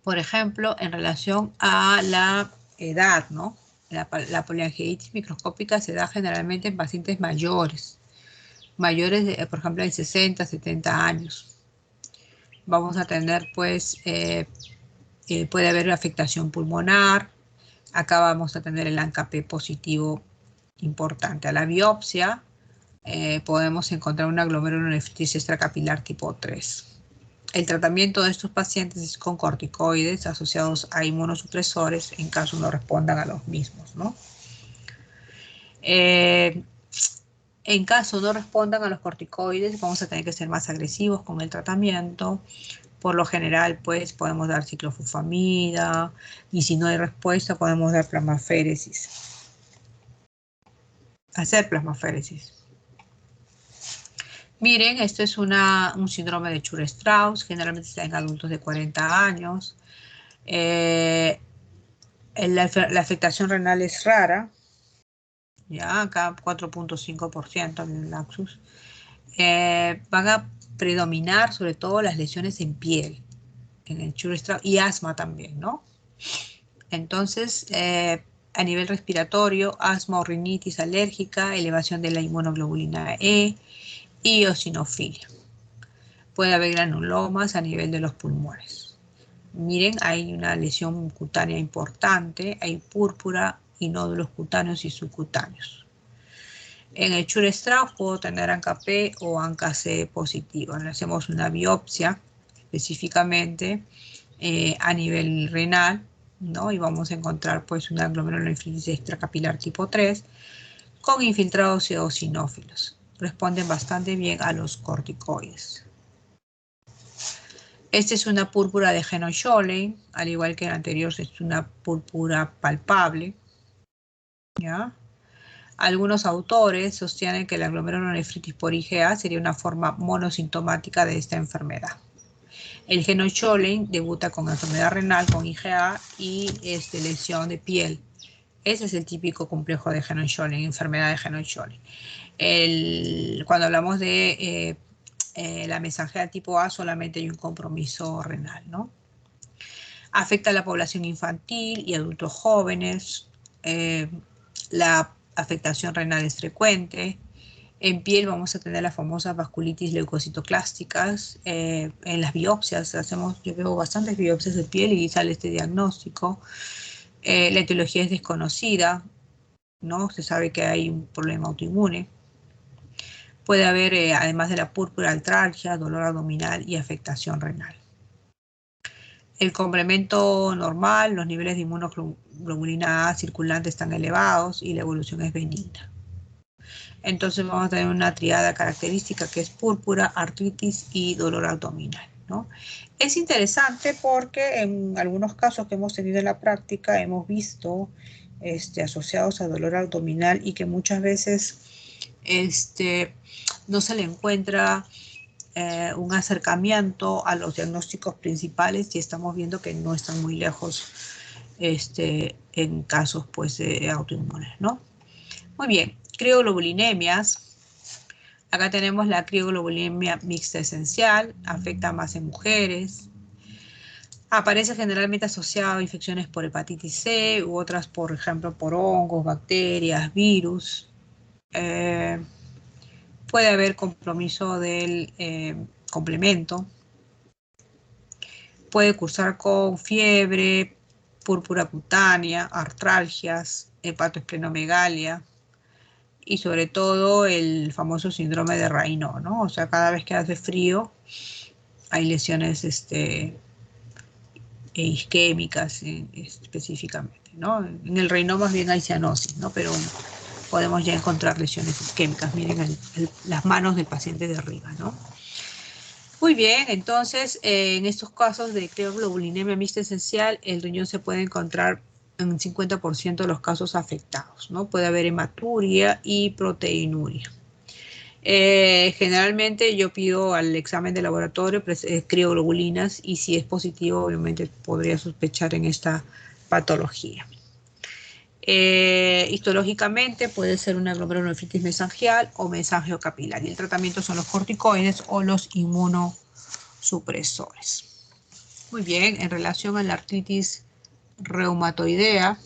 por ejemplo, en relación a la edad, ¿no? La poliangiitis microscópica se da generalmente en pacientes mayores de, por ejemplo, de 60, 70 años. Vamos a tener, pues, puede haber afectación pulmonar. Acá vamos a tener el ANCA-P positivo importante. A la biopsia podemos encontrar una glomerulonefritis extracapilar tipo 3. El tratamiento de estos pacientes es con corticoides asociados a inmunosupresores en caso no respondan a los mismos, ¿no? En caso no respondan a los corticoides, vamos a tener que ser más agresivos con el tratamiento. Por lo general, pues, podemos dar ciclofosfamida y si no hay respuesta, podemos dar plasmaféresis. Hacer plasmaféresis. Miren, esto es un síndrome de Chur-Strauss, generalmente está en adultos de 40 años. La afectación renal es rara, ya acá 4.5% en el lapsus. Van a predominar sobre todo las lesiones en piel, en el Chur-Strauss, y asma también, ¿no? Entonces, a nivel respiratorio, asma o rinitis alérgica, elevación de la inmunoglobulina E y eosinofilia. Puede haber granulomas a nivel de los pulmones. Miren, hay una lesión cutánea importante, hay púrpura y nódulos cutáneos y subcutáneos. En el Chur-Strauss puedo tener ANCA-P o ANCA-C positiva. Le hacemos una biopsia específicamente a nivel renal, ¿no? Y vamos a encontrar pues una glomerulonefritis extracapilar tipo 3 con infiltrados eosinófilos. Responden bastante bien a los corticoides. Esta es una púrpura de Henoch-Schönlein, al igual que el anterior es una púrpura palpable, ¿ya? Algunos autores sostienen que la glomerulonefritis por IgA sería una forma monosintomática de esta enfermedad. El Henoch-Schönlein debuta con enfermedad renal, con IgA y lesión de piel. Ese es el típico complejo de Henoch-Schönlein, enfermedad de Henoch-Schönlein. Cuando hablamos de la mesangial tipo A, solamente hay un compromiso renal, ¿no? Afecta a la población infantil y adultos jóvenes. La afectación renal es frecuente. En piel vamos a tener las famosas vasculitis leucocitoclásticas. En las biopsias, yo veo bastantes biopsias de piel y sale este diagnóstico. La etiología es desconocida, ¿no? Se sabe que hay un problema autoinmune. Puede haber, además de la púrpura, artralgia, dolor abdominal y afectación renal. El complemento normal, los niveles de inmunoglobulina A circulante están elevados y la evolución es benigna. Entonces vamos a tener una triada característica que es púrpura, artritis y dolor abdominal, ¿no? Es interesante porque en algunos casos que hemos tenido en la práctica hemos visto asociados a dolor abdominal y que muchas veces no se le encuentra un acercamiento a los diagnósticos principales y estamos viendo que no están muy lejos en casos pues autoinmunes, ¿no? Muy bien, crioglobulinemias. Acá tenemos la crioglobulinemia mixta esencial, afecta más en mujeres. Aparece generalmente asociado a infecciones por hepatitis C u otras, por ejemplo, por hongos, bacterias, virus. Puede haber compromiso del complemento. Puede cursar con fiebre, púrpura cutánea, artralgias, hepatoesplenomegalia y sobre todo el famoso síndrome de Raynaud, ¿no? O sea, cada vez que hace frío hay lesiones isquémicas específicamente, ¿no? En el Raynaud más bien hay cianosis, ¿no? Pero podemos ya encontrar lesiones isquémicas. Miren las manos del paciente de arriba, ¿no? Muy bien, entonces en estos casos de crioglobulinemia mixta esencial, el riñón se puede encontrar en un 50% de los casos afectados, ¿no? Puede haber hematuria y proteinuria. Generalmente yo pido al examen de laboratorio crioglobulinas y si es positivo, obviamente podría sospechar en esta patología. Histológicamente puede ser una glomerulonefritis mesangial o mesangiocapilar y el tratamiento son los corticoides o los inmunosupresores. Muy bien, en relación a la artritis reumatoidea,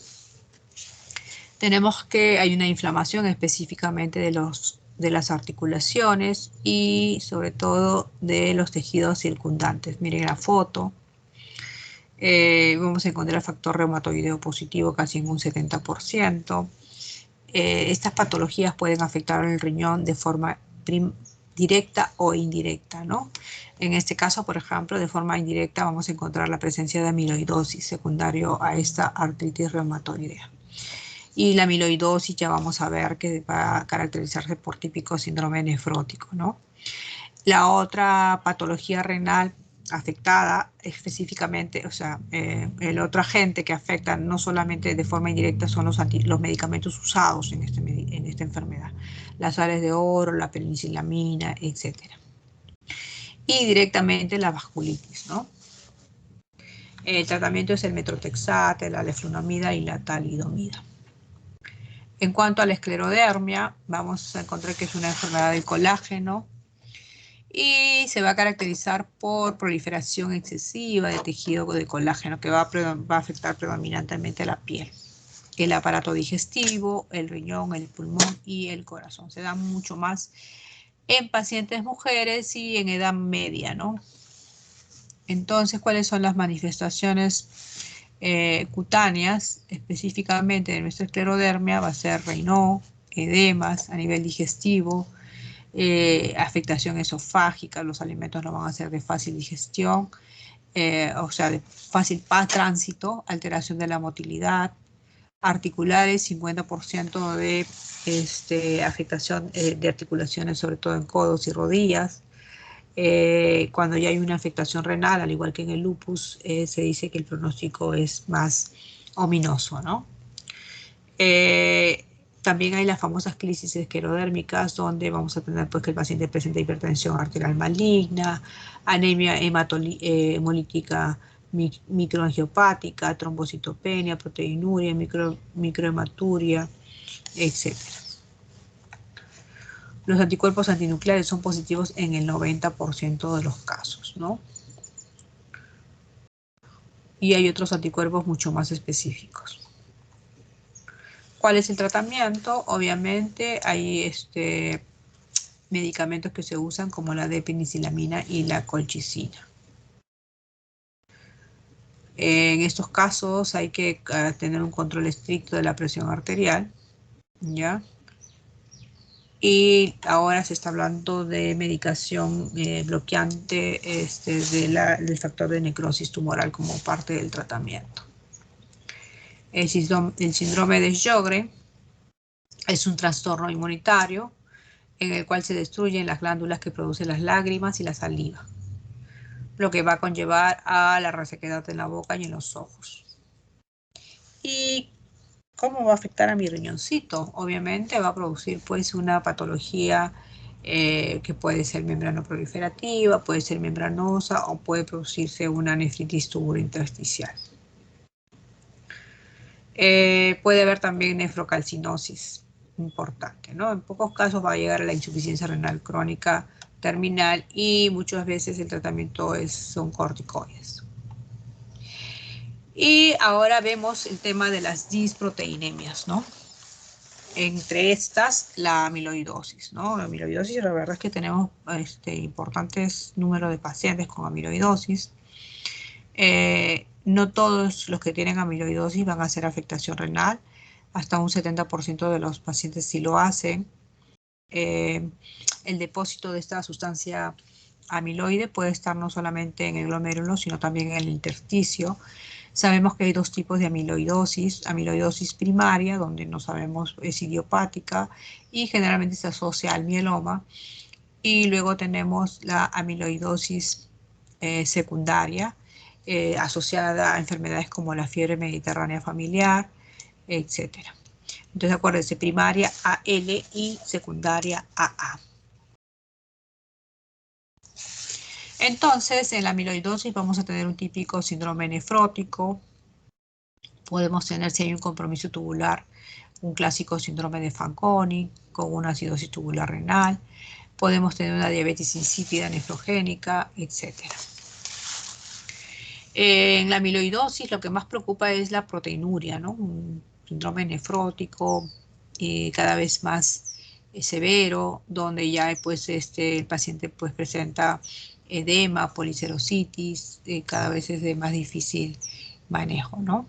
tenemos que hay una inflamación específicamente de las articulaciones y sobre todo de los tejidos circundantes. Miren la foto. Vamos a encontrar el factor reumatoideo positivo casi en un 70%. Estas patologías pueden afectar el riñón de forma directa o indirecta, ¿no? En este caso, por ejemplo, de forma indirecta vamos a encontrar la presencia de amiloidosis secundario a esta artritis reumatoidea. Y la amiloidosis ya vamos a ver que va a caracterizarse por típico síndrome nefrótico, ¿no? La otra patología renal afectada específicamente, o sea, el otro agente que afecta no solamente de forma indirecta son los medicamentos usados en en esta enfermedad. Las sales de oro, la penicilamina, etc. Y directamente la vasculitis, ¿no? El tratamiento es el metrotexate, la leflunomida y la talidomida. En cuanto a la esclerodermia, vamos a encontrar que es una enfermedad del colágeno y se va a caracterizar por proliferación excesiva de tejido de colágeno que va a afectar predominantemente a la piel, el aparato digestivo, el riñón, el pulmón y el corazón. Se da mucho más en pacientes mujeres y en edad media, ¿no? Entonces, ¿cuáles son las manifestaciones cutáneas? Específicamente de nuestra esclerodermia va a ser Raynaud, edemas a nivel digestivo, afectación esofágica, los alimentos no van a ser de fácil digestión, o sea, de fácil tránsito, alteración de la motilidad, articulares, 50% de afectación de articulaciones, sobre todo en codos y rodillas. Cuando ya hay una afectación renal, al igual que en el lupus, se dice que el pronóstico es más ominoso, ¿no? También hay las famosas crisis esclerodérmicas, donde vamos a tener pues, que el paciente presenta hipertensión arterial maligna, anemia hemolítica microangiopática, trombocitopenia, proteinuria, microhematuria, etc. Los anticuerpos antinucleares son positivos en el 90% de los casos, ¿no? Y hay otros anticuerpos mucho más específicos. ¿Cuál es el tratamiento? Obviamente hay medicamentos que se usan como la D-penicilamina y la colchicina. En estos casos hay que tener un control estricto de la presión arterial, ¿ya? Y ahora se está hablando de medicación bloqueante del factor de necrosis tumoral como parte del tratamiento. El síndrome de Sjögren es un trastorno inmunitario en el cual se destruyen las glándulas que producen las lágrimas y la saliva, lo que va a conllevar a la resequedad en la boca y en los ojos. ¿Y cómo va a afectar a mi riñoncito? Obviamente va a producir pues una patología que puede ser membrano proliferativa, puede ser membranosa o puede producirse una nefritis tubulointersticial. Puede haber también nefrocalcinosis importante, ¿no? En pocos casos va a llegar a la insuficiencia renal crónica terminal y muchas veces el tratamiento son corticoides. Y ahora vemos el tema de las disproteinemias, ¿no? Entre estas, la amiloidosis, ¿no? La amiloidosis, la verdad es que tenemos importantes números de pacientes con amiloidosis. No todos los que tienen amiloidosis van a hacer afectación renal, hasta un 70% de los pacientes sí lo hacen. El depósito de esta sustancia amiloide puede estar no solamente en el glomérulo, sino también en el intersticio. Sabemos que hay dos tipos de amiloidosis primaria, donde no sabemos es idiopática y generalmente se asocia al mieloma. Y luego tenemos la amiloidosis secundaria, asociada a enfermedades como la fiebre mediterránea familiar, etc. Entonces acuérdense, primaria AL y secundaria AA. Entonces, en la amiloidosis vamos a tener un típico síndrome nefrótico. Podemos tener, si hay un compromiso tubular, un clásico síndrome de Fanconi con una acidosis tubular renal. Podemos tener una diabetes insípida nefrogénica, etc. En la amiloidosis lo que más preocupa es la proteinuria, ¿no? Un síndrome nefrótico cada vez más severo, donde ya pues, el paciente pues, presenta edema, policerositis, cada vez es de más difícil manejo, ¿no?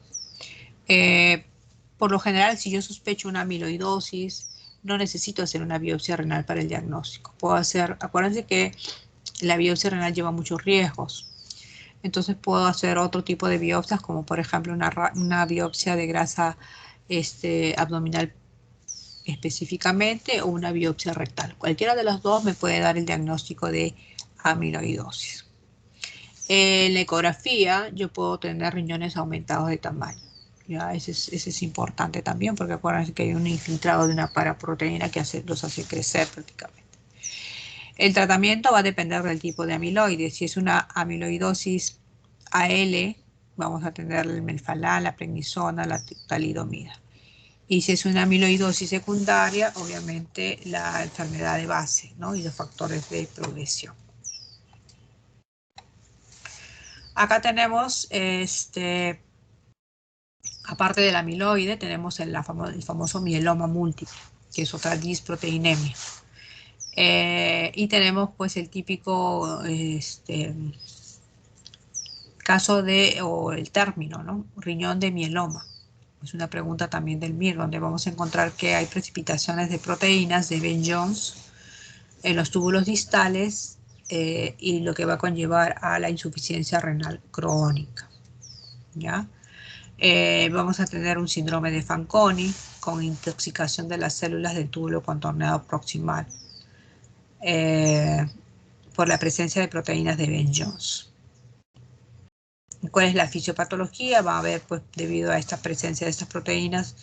Por lo general, si yo sospecho una amiloidosis, no necesito hacer una biopsia renal para el diagnóstico. Puedo hacer, acuérdense que la biopsia renal lleva muchos riesgos. Entonces puedo hacer otro tipo de biopsias, como por ejemplo una biopsia de grasa abdominal específicamente o una biopsia rectal. Cualquiera de las dos me puede dar el diagnóstico de amiloidosis. En la ecografía yo puedo tener riñones aumentados de tamaño. Ya, ese es importante también, porque acuérdense que hay un infiltrado de una paraproteína que los hace crecer prácticamente. El tratamiento va a depender del tipo de amiloide. Si es una amiloidosis AL, vamos a tener el melfalán, la prednisona, la talidomida. Y si es una amiloidosis secundaria, obviamente la enfermedad de base, ¿no? Y los factores de progresión. Acá tenemos, aparte del amiloide, tenemos el famoso mieloma múltiple, que es otra disproteinemia. Y tenemos pues el típico caso o el término, ¿no? Riñón de mieloma. Es una pregunta también del MIR, donde vamos a encontrar que hay precipitaciones de proteínas de Ben-Jones en los túbulos distales y lo que va a conllevar a la insuficiencia renal crónica. ¿Ya? Vamos a tener un síndrome de Fanconi con intoxicación de las células del túbulo contorneado proximal por la presencia de proteínas de Ben-Jones. ¿Cuál es la fisiopatología? Va a haber, pues, debido a esta presencia de estas proteínas,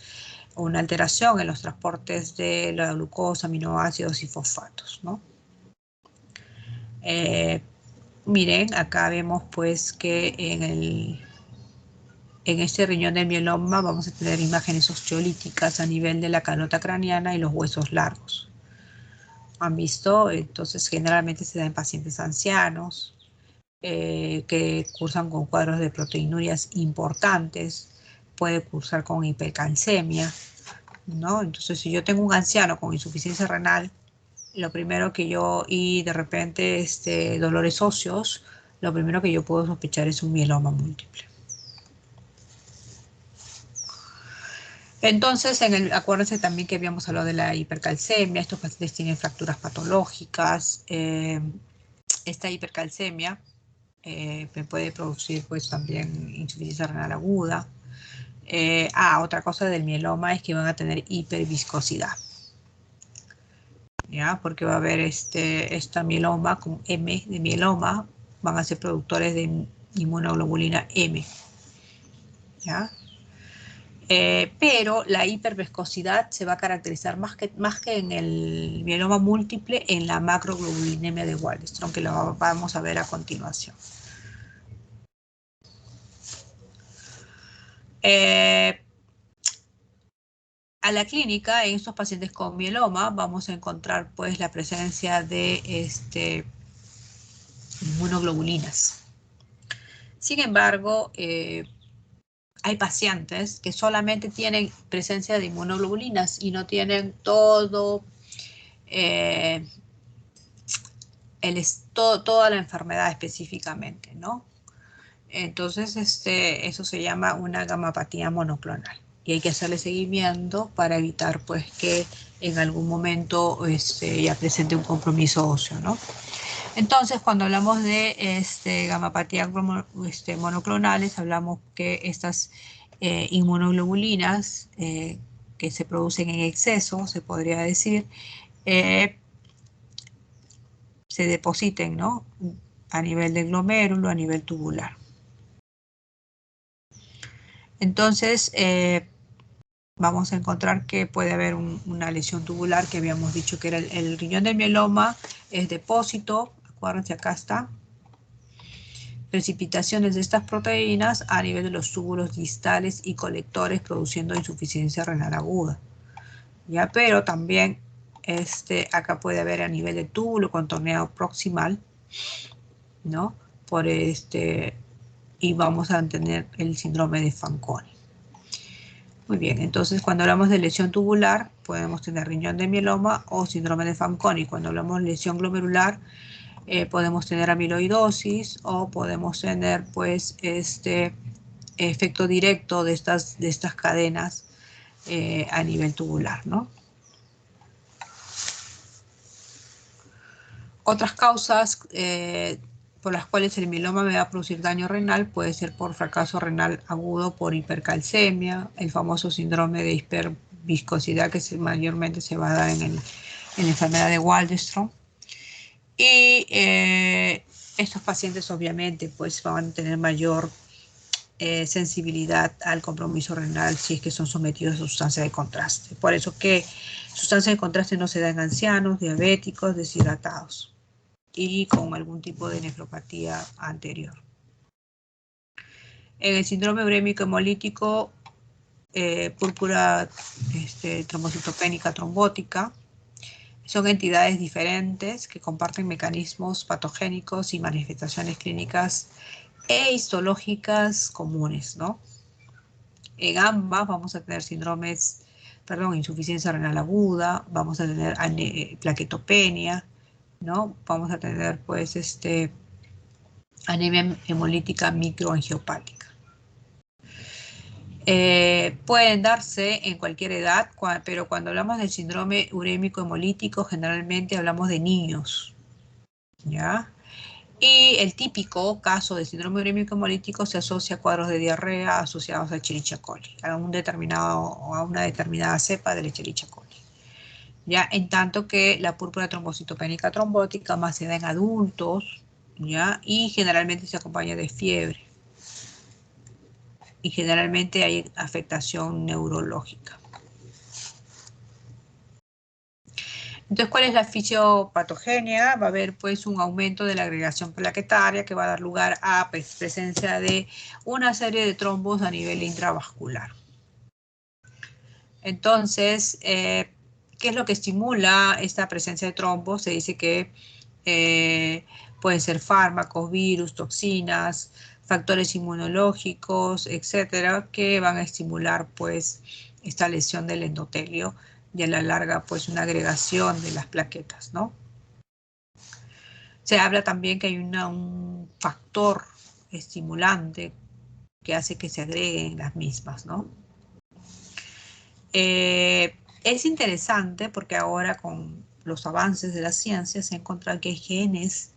una alteración en los transportes de la glucosa, aminoácidos y fosfatos, ¿no? Miren, acá vemos pues que en este riñón del mieloma vamos a tener imágenes osteolíticas a nivel de la calota craneana y los huesos largos. ¿Han visto? Entonces generalmente se da en pacientes ancianos que cursan con cuadros de proteinurias importantes, puede cursar con hipercalcemia, ¿no? Entonces si yo tengo un anciano con insuficiencia renal, lo primero que y de repente dolores óseos, lo primero que yo puedo sospechar es un mieloma múltiple. Entonces, acuérdense también que habíamos hablado de la hipercalcemia. Estos pacientes tienen fracturas patológicas. Esta hipercalcemia puede producir pues también insuficiencia renal aguda. Otra cosa del mieloma es que van a tener hiperviscosidad. ¿Ya? Porque va a haber esta mieloma con M de mieloma, van a ser productores de inmunoglobulina M. ¿Ya? Pero la hiperviscosidad se va a caracterizar más que en el mieloma múltiple en la macroglobulinemia de Waldenström, que lo vamos a ver a continuación. A la clínica, en estos pacientes con mieloma, vamos a encontrar pues la presencia de inmunoglobulinas. Sin embargo, hay pacientes que solamente tienen presencia de inmunoglobulinas y no tienen todo toda la enfermedad específicamente, ¿no? Entonces, eso se llama una gamapatía monoclonal y hay que hacerle seguimiento para evitar, pues, que en algún momento ya presente un compromiso óseo, ¿no? Entonces, cuando hablamos de gamapatías monoclonales, hablamos que estas inmunoglobulinas que se producen en exceso, se podría decir, se depositen, ¿no? A nivel del glomérulo, a nivel tubular. Entonces, vamos a encontrar que puede haber una lesión tubular que habíamos dicho que era el riñón del mieloma, es depósito, acuérdense, acá está, precipitaciones de estas proteínas a nivel de los túbulos distales y colectores produciendo insuficiencia renal aguda. ¿Ya? Pero también acá puede haber a nivel de túbulo contorneado proximal, ¿no? Y vamos a tener el síndrome de Fanconi. Muy bien, entonces cuando hablamos de lesión tubular, podemos tener riñón de mieloma o síndrome de Fanconi. Cuando hablamos de lesión glomerular, podemos tener amiloidosis o podemos tener, pues, efecto directo de estas cadenas a nivel tubular, ¿no? Otras causas por las cuales el mieloma me va a producir daño renal puede ser por fracaso renal agudo, por hipercalcemia, el famoso síndrome de hiperviscosidad que mayormente se va a dar en la enfermedad de Waldenström. Y estos pacientes obviamente pues van a tener mayor sensibilidad al compromiso renal si es que son sometidos a sustancias de contraste. Por eso que sustancias de contraste no se dan en ancianos, diabéticos, deshidratados y con algún tipo de nefropatía anterior. En el síndrome urémico hemolítico, púrpura trombocitopénica trombótica, son entidades diferentes que comparten mecanismos patogénicos y manifestaciones clínicas e histológicas comunes, ¿no? En ambas vamos a tener insuficiencia renal aguda, vamos a tener plaquetopenia, ¿no? Vamos a tener, pues, anemia hemolítica microangiopática. Pueden darse en cualquier edad, pero cuando hablamos del síndrome urémico hemolítico, generalmente hablamos de niños, ¿ya? Y el típico caso de síndrome urémico hemolítico se asocia a cuadros de diarrea asociados a Escherichia coli, a una determinada cepa de Escherichia coli. ¿Ya? En tanto que la púrpura trombocitopénica trombótica más se da en adultos, ¿ya? Y generalmente se acompaña de fiebre. Y generalmente hay afectación neurológica. Entonces, ¿cuál es la fisiopatogenia? Va a haber pues un aumento de la agregación plaquetaria que va a dar lugar a presencia de una serie de trombos a nivel intravascular. Entonces, ¿qué es lo que estimula esta presencia de trombos? Se dice que pueden ser fármacos, virus, toxinas, factores inmunológicos, etcétera, que van a estimular pues esta lesión del endotelio y a la larga pues una agregación de las plaquetas, ¿no? Se habla también que hay un factor estimulante que hace que se agreguen las mismas, ¿no? Es interesante porque ahora con los avances de la ciencia se ha encontrado que hay genes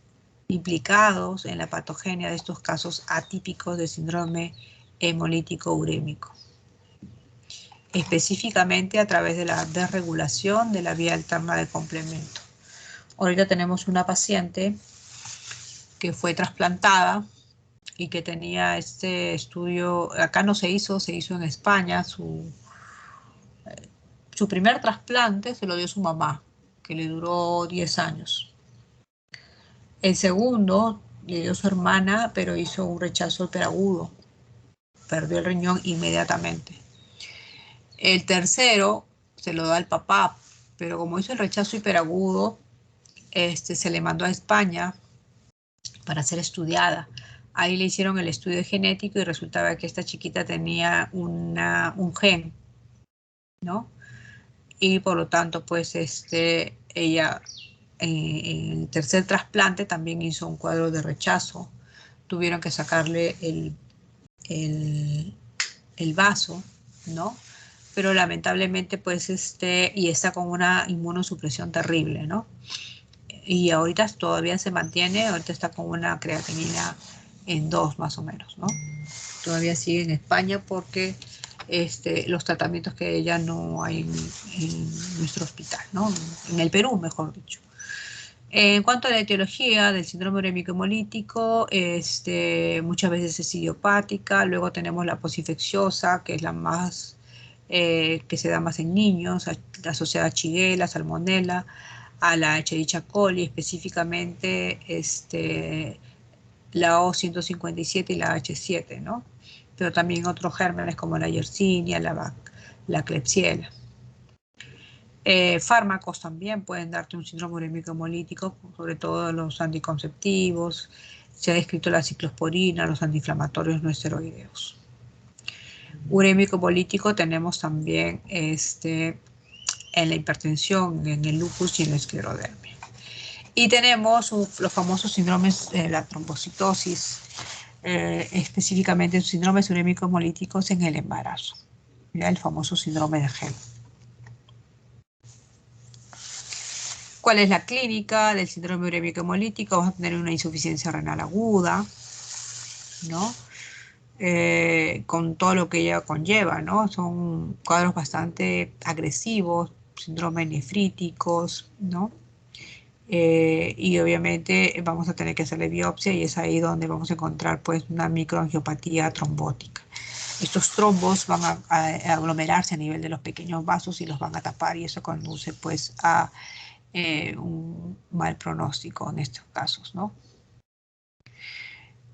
implicados en la patogenia de estos casos atípicos de síndrome hemolítico urémico, específicamente a través de la desregulación de la vía alterna de complemento. Ahorita tenemos una paciente que fue trasplantada y que tenía este estudio, acá no se hizo en España, su primer trasplante se lo dio su mamá, que le duró 10 años. El segundo le dio su hermana, pero hizo un rechazo hiperagudo. Perdió el riñón inmediatamente. El tercero se lo da al papá, pero como hizo el rechazo hiperagudo, se le mandó a España para ser estudiada. Ahí le hicieron el estudio genético y resultaba que esta chiquita tenía un gen, ¿no? Y por lo tanto, pues, ella en el tercer trasplante también hizo un cuadro de rechazo. Tuvieron que sacarle el vaso, ¿no? Pero lamentablemente, pues, y está con una inmunosupresión terrible, ¿no? Y ahorita todavía se mantiene, ahorita está con una creatinina en 2 más o menos, ¿no? Todavía sigue en España porque los tratamientos que ya no hay en nuestro hospital, ¿no? En el Perú, mejor dicho. En cuanto a la etiología del síndrome urémico hemolítico, muchas veces es idiopática, luego tenemos la posinfecciosa, que es la más, que se da más en niños, asociada a Shigella, Salmonella, a la Escherichia coli, específicamente la O157 y la H7, ¿no? Pero también otros gérmenes como la Yersinia, la Klebsiella. Fármacos también pueden darte un síndrome urémico hemolítico, sobre todo los anticonceptivos, se ha descrito la ciclosporina, los antiinflamatorios no esteroideos. Urémico hemolítico tenemos también en la hipertensión, en el lupus y en la esclerodermia. Y tenemos los famosos síndromes de la trombocitosis, específicamente síndromes urémicos hemolíticos en el embarazo, ¿ya? El famoso síndrome de Gel. ¿Cuál es la clínica del síndrome urémico hemolítico? Vamos a tener una insuficiencia renal aguda, ¿no? Con todo lo que ella conlleva, ¿no? Son cuadros bastante agresivos, síndromes nefríticos, ¿no? Y obviamente vamos a tener que hacerle biopsia y es ahí donde vamos a encontrar pues una microangiopatía trombótica. Estos trombos van a aglomerarse a nivel de los pequeños vasos y los van a tapar y eso conduce pues a un mal pronóstico en estos casos, ¿no?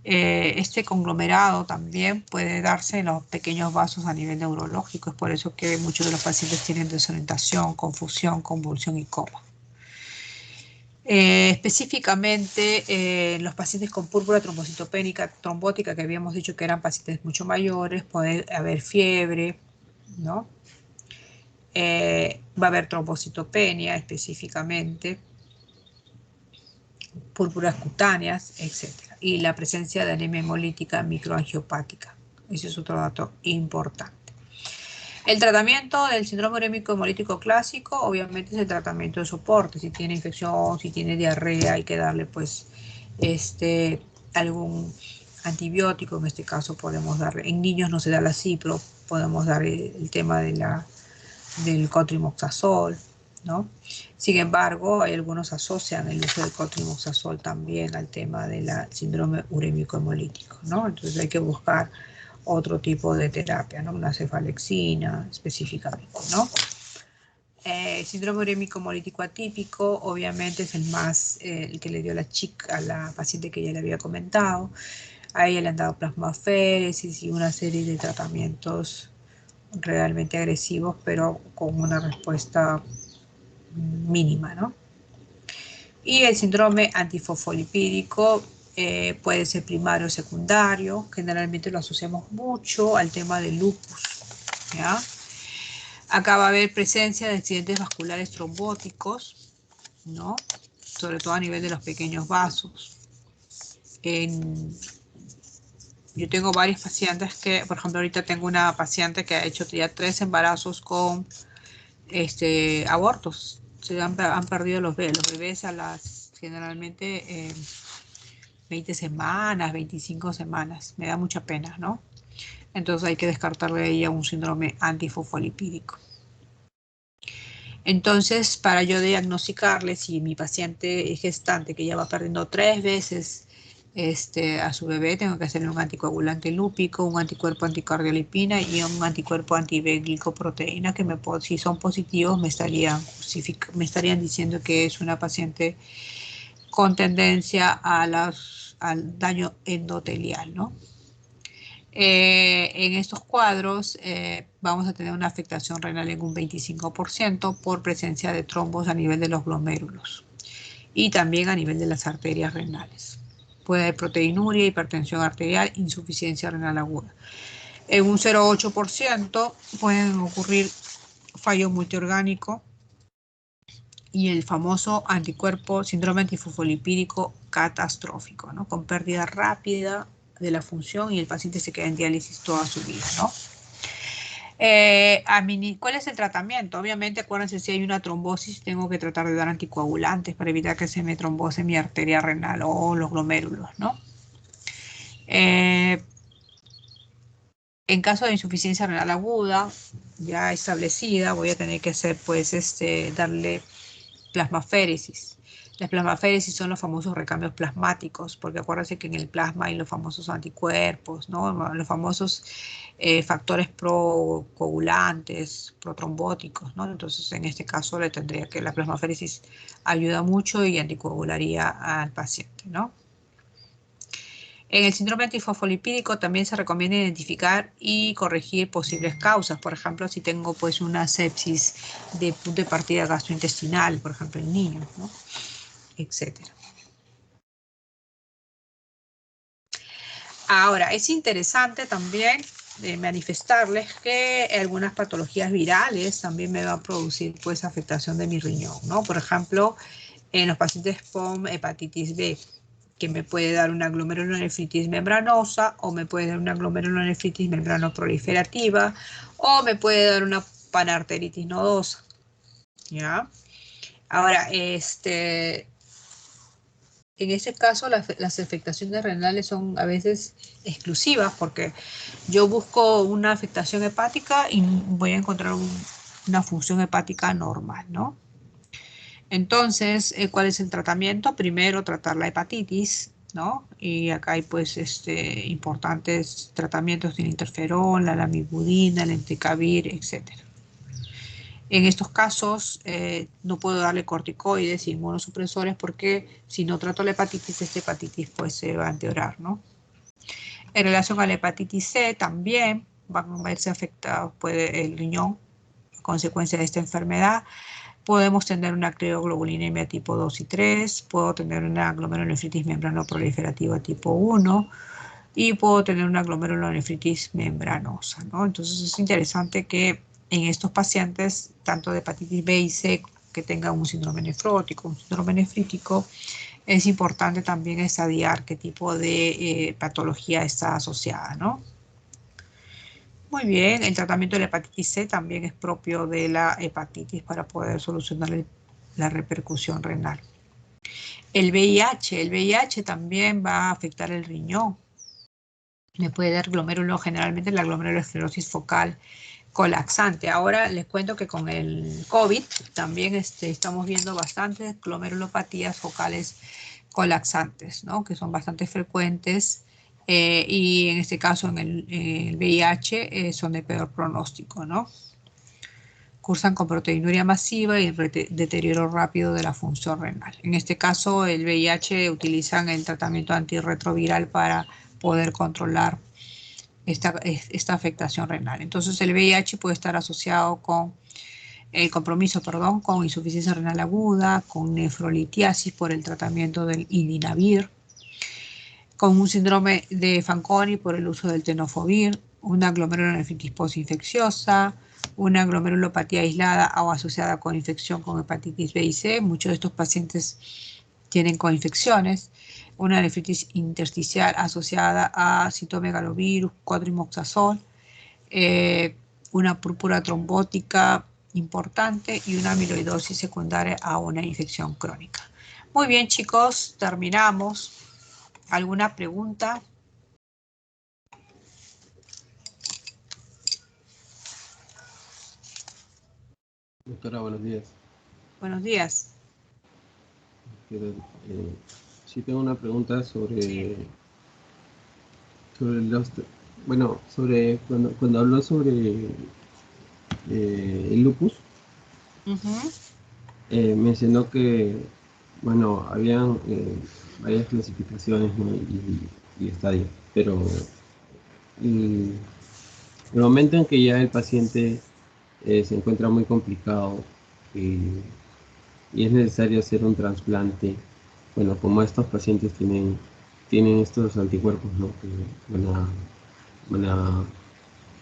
Este conglomerado también puede darse en los pequeños vasos a nivel neurológico, es por eso que muchos de los pacientes tienen desorientación, confusión, convulsión y coma. Específicamente, los pacientes con púrpura trombocitopénica trombótica, que habíamos dicho que eran pacientes mucho mayores, puede haber fiebre, ¿no? Va a haber trombocitopenia específicamente, púrpuras cutáneas, etc. Y la presencia de anemia hemolítica microangiopática. Ese es otro dato importante. El tratamiento del síndrome urémico hemolítico clásico, obviamente, es el tratamiento de soporte. Si tiene infección, si tiene diarrea, hay que darle, pues, algún antibiótico. En este caso, podemos darle, en niños no se da la cipro, podemos dar el tema de del cotrimoxazol, ¿no? Sin embargo, hay algunos asocian el uso del cotrimoxazol también al tema del síndrome urémico hemolítico, ¿no? Entonces hay que buscar otro tipo de terapia, ¿no? Una cefalexina específicamente, ¿no? El síndrome urémico hemolítico atípico, obviamente, es el más, el que le dio la chica a la paciente que ya le había comentado. A ella le han dado plasmaféresis y una serie de tratamientos realmente agresivos, pero con una respuesta mínima, ¿no? Y el síndrome antifosfolipídico puede ser primario o secundario. Generalmente lo asociamos mucho al tema del lupus, ¿ya? Acá va a haber presencia de accidentes vasculares trombóticos, ¿no? Sobre todo a nivel de los pequeños vasos. Yo tengo varios pacientes que, por ejemplo, ahorita tengo una paciente que ha hecho ya 3 embarazos con abortos. Se han perdido los bebés a las generalmente 20 semanas, 25 semanas. Me da mucha pena, ¿no? Entonces hay que descartarle a ella un síndrome antifosfolipídico. Entonces, para yo diagnosticarle si mi paciente es gestante que ya va perdiendo 3 veces a su bebé, tengo que hacerle un anticoagulante lúpico, un anticuerpo anticardiolipina y un anticuerpo antiglicoproteína que si son positivos me estarían diciendo que es una paciente con tendencia al daño endotelial, ¿no? En estos cuadros vamos a tener una afectación renal en un 25% por presencia de trombos a nivel de los glomérulos y también a nivel de las arterias renales. Puede haber proteinuria, hipertensión arterial, insuficiencia renal aguda. En un 0,8% pueden ocurrir fallo multiorgánico y el famoso anticuerpo síndrome antifosfolipídico catastrófico, ¿no? Con pérdida rápida de la función y el paciente se queda en diálisis toda su vida, ¿no? ¿Cuál es el tratamiento? Obviamente, acuérdense, si hay una trombosis, tengo que tratar de dar anticoagulantes para evitar que se me trombose mi arteria renal o los glomérulos, ¿no? En caso de insuficiencia renal aguda, ya establecida, voy a tener que hacer, pues, darle plasmaféresis. Las plasmaféresis son los famosos recambios plasmáticos, porque acuérdense que en el plasma hay los famosos anticuerpos, ¿no? Los famosos factores procoagulantes, protrombóticos, ¿no? Entonces, en este caso, le tendría que la plasmaféresis ayuda mucho y anticoagularía al paciente, ¿no? En el síndrome antifosfolipídico también se recomienda identificar y corregir posibles causas. Por ejemplo, si tengo pues una sepsis de punto de partida gastrointestinal, por ejemplo en niños, ¿no? Etcétera. Ahora, es interesante también manifestarles que algunas patologías virales también me van a producir pues afectación de mi riñón, ¿no? Por ejemplo, en los pacientes con hepatitis B, que me puede dar una glomerulonefritis membranosa o me puede dar una glomerulonefritis membranoproliferativa o me puede dar una panarteritis nodosa, ¿ya? Ahora, en ese caso las afectaciones renales son a veces exclusivas porque yo busco una afectación hepática y voy a encontrar una función hepática normal, ¿no? Entonces, ¿cuál es el tratamiento? Primero, tratar la hepatitis, ¿no? Y acá hay, pues, importantes tratamientos de interferón, la lamivudina, el entecavir, etcétera. En estos casos, no puedo darle corticoides y inmunosupresores porque si no trato la hepatitis, esta hepatitis, pues, se va a empeorar, ¿no? En relación a la hepatitis C, también van a verse afectados, puede el riñón, a consecuencia de esta enfermedad. Podemos tener una crioglobulinemia tipo 2 y 3, puedo tener una glomerulonefritis membranoproliferativa tipo 1 y puedo tener una glomerulonefritis membranosa, ¿no? Entonces es interesante que en estos pacientes, tanto de hepatitis B y C, que tengan un síndrome nefrótico, un síndrome nefrítico, es importante también estadiar qué tipo de patología está asociada, ¿no? Muy bien, el tratamiento de la hepatitis C también es propio de la hepatitis para poder solucionar la repercusión renal. El VIH también va a afectar el riñón. Le puede dar glomérulo, generalmente la glomerulosclerosis focal colapsante. Ahora les cuento que con el COVID también estamos viendo bastantes glomerulopatías focales colapsantes, ¿no? Que son bastante frecuentes y en este caso en el VIH son de peor pronóstico, ¿no? Cursan con proteinuria masiva y deterioro rápido de la función renal. En este caso, el VIH utilizan el tratamiento antirretroviral para poder controlar esta afectación renal. Entonces, el VIH puede estar asociado con el compromiso, perdón, con insuficiencia renal aguda, con nefrolitiasis por el tratamiento del indinavir, con un síndrome de Fanconi por el uso del tenofovir, una glomerulonefritis postinfecciosa, una glomerulopatía aislada o asociada con infección con hepatitis B y C. Muchos de estos pacientes tienen coinfecciones, una nefritis intersticial asociada a citomegalovirus, cuadrimoxazol, una púrpura trombótica importante y una amiloidosis secundaria a una infección crónica. Muy bien, chicos, terminamos. ¿Alguna pregunta? Doctora, buenos días. Buenos días. Sí tengo una pregunta sobre los, bueno, sobre cuando habló sobre el lupus, mencionó que, bueno, habían varias clasificaciones, ¿no? y estadios, pero el, el momento en que ya el paciente se encuentra muy complicado y es necesario hacer un trasplante, bueno, como estos pacientes tienen estos anticuerpos, ¿no? Que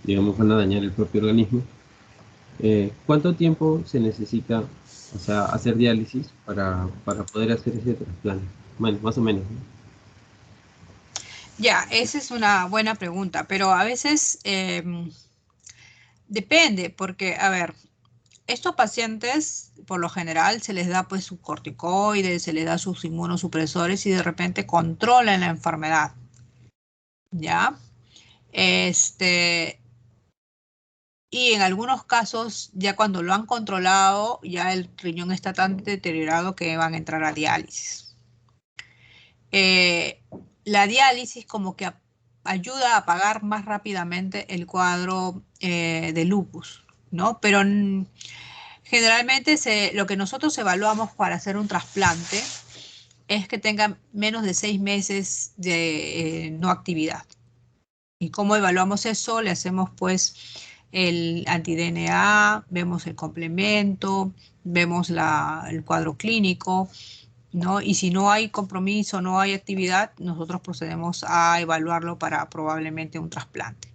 digamos, van a dañar el propio organismo. ¿Cuánto tiempo se necesita, o sea, hacer diálisis para poder hacer ese trasplante? Bueno, más o menos, ¿no? Ya, esa es una buena pregunta, pero a veces depende, porque, a ver, estos pacientes, por lo general, se les da pues sus corticoides, se les da sus inmunosupresores y de repente controlan la enfermedad, ¿ya? Y en algunos casos, ya cuando lo han controlado, ya el riñón está tan deteriorado que van a entrar a diálisis. La diálisis como que ayuda a apagar más rápidamente el cuadro de lupus, ¿no? Pero generalmente lo que nosotros evaluamos para hacer un trasplante es que tenga menos de 6 meses de no actividad. ¿Y cómo evaluamos eso? Le hacemos pues el anti-DNA, vemos el complemento, vemos el cuadro clínico, ¿no? Y si no hay compromiso, no hay actividad, nosotros procedemos a evaluarlo para probablemente un trasplante.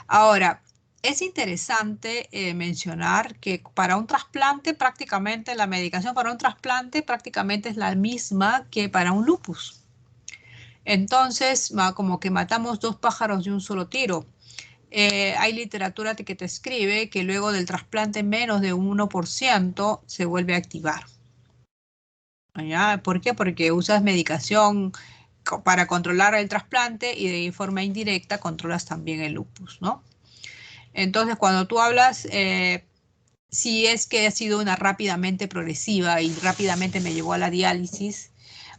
Ahora, es interesante mencionar que para un trasplante prácticamente, la medicación para un trasplante prácticamente es la misma que para un lupus. Entonces, como que matamos dos pájaros de un solo tiro. Hay literatura que te escribe que luego del trasplante menos de un 1% se vuelve a activar. ¿Ya? ¿Por qué? Porque usas medicación para controlar el trasplante y de forma indirecta controlas también el lupus, ¿no? Entonces, cuando tú hablas Si es que ha sido una rápidamente progresiva y rápidamente me llevó a la diálisis,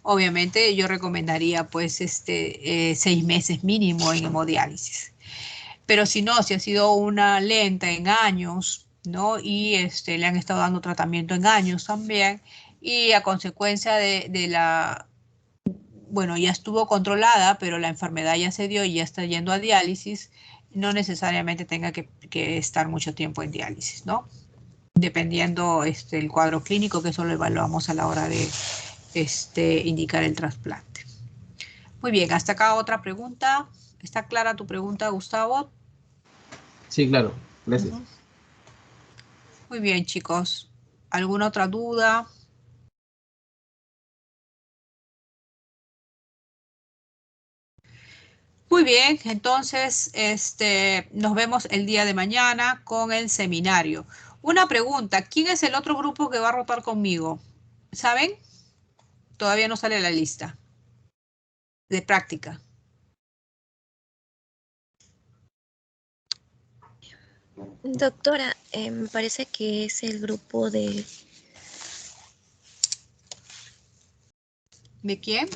obviamente yo recomendaría pues 6 meses mínimo en hemodiálisis. Pero si no, si ha sido una lenta en años, ¿no? Y le han estado dando tratamiento en años también, y a consecuencia de la, bueno, ya estuvo controlada, pero la enfermedad ya se dio y ya está yendo a diálisis, no necesariamente tenga que estar mucho tiempo en diálisis, ¿no? Dependiendo el cuadro clínico, que eso lo evaluamos a la hora de indicar el trasplante. Muy bien, hasta acá otra pregunta. ¿Está clara tu pregunta, Gustavo? Sí, claro, gracias. Muy bien, chicos. ¿Alguna otra duda? Muy bien, entonces nos vemos el día de mañana con el seminario. Una pregunta, ¿quién es el otro grupo que va a rotar conmigo? ¿Saben? Todavía no sale la lista de práctica. Doctora, me parece que es el grupo de... ¿De quién?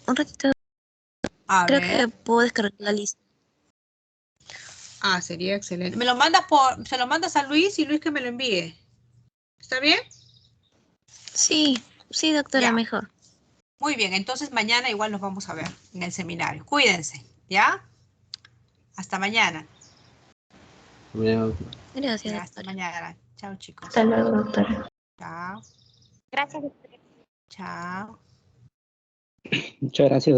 Un ratito, A creo ver. que puedo descargar la lista. Ah, sería excelente. Se lo mandas a Luis y Luis que me lo envíe. ¿Está bien? Sí, sí, doctora, Ya. mejor. Muy bien, entonces mañana igual nos vamos a ver en el seminario. Cuídense, ¿ya? Hasta mañana. Bueno, Gracias, Ya, hasta doctora. mañana. Chao, chicos. Hasta luego, doctora. Chao. Gracias, doctora. Chao. Muchas gracias.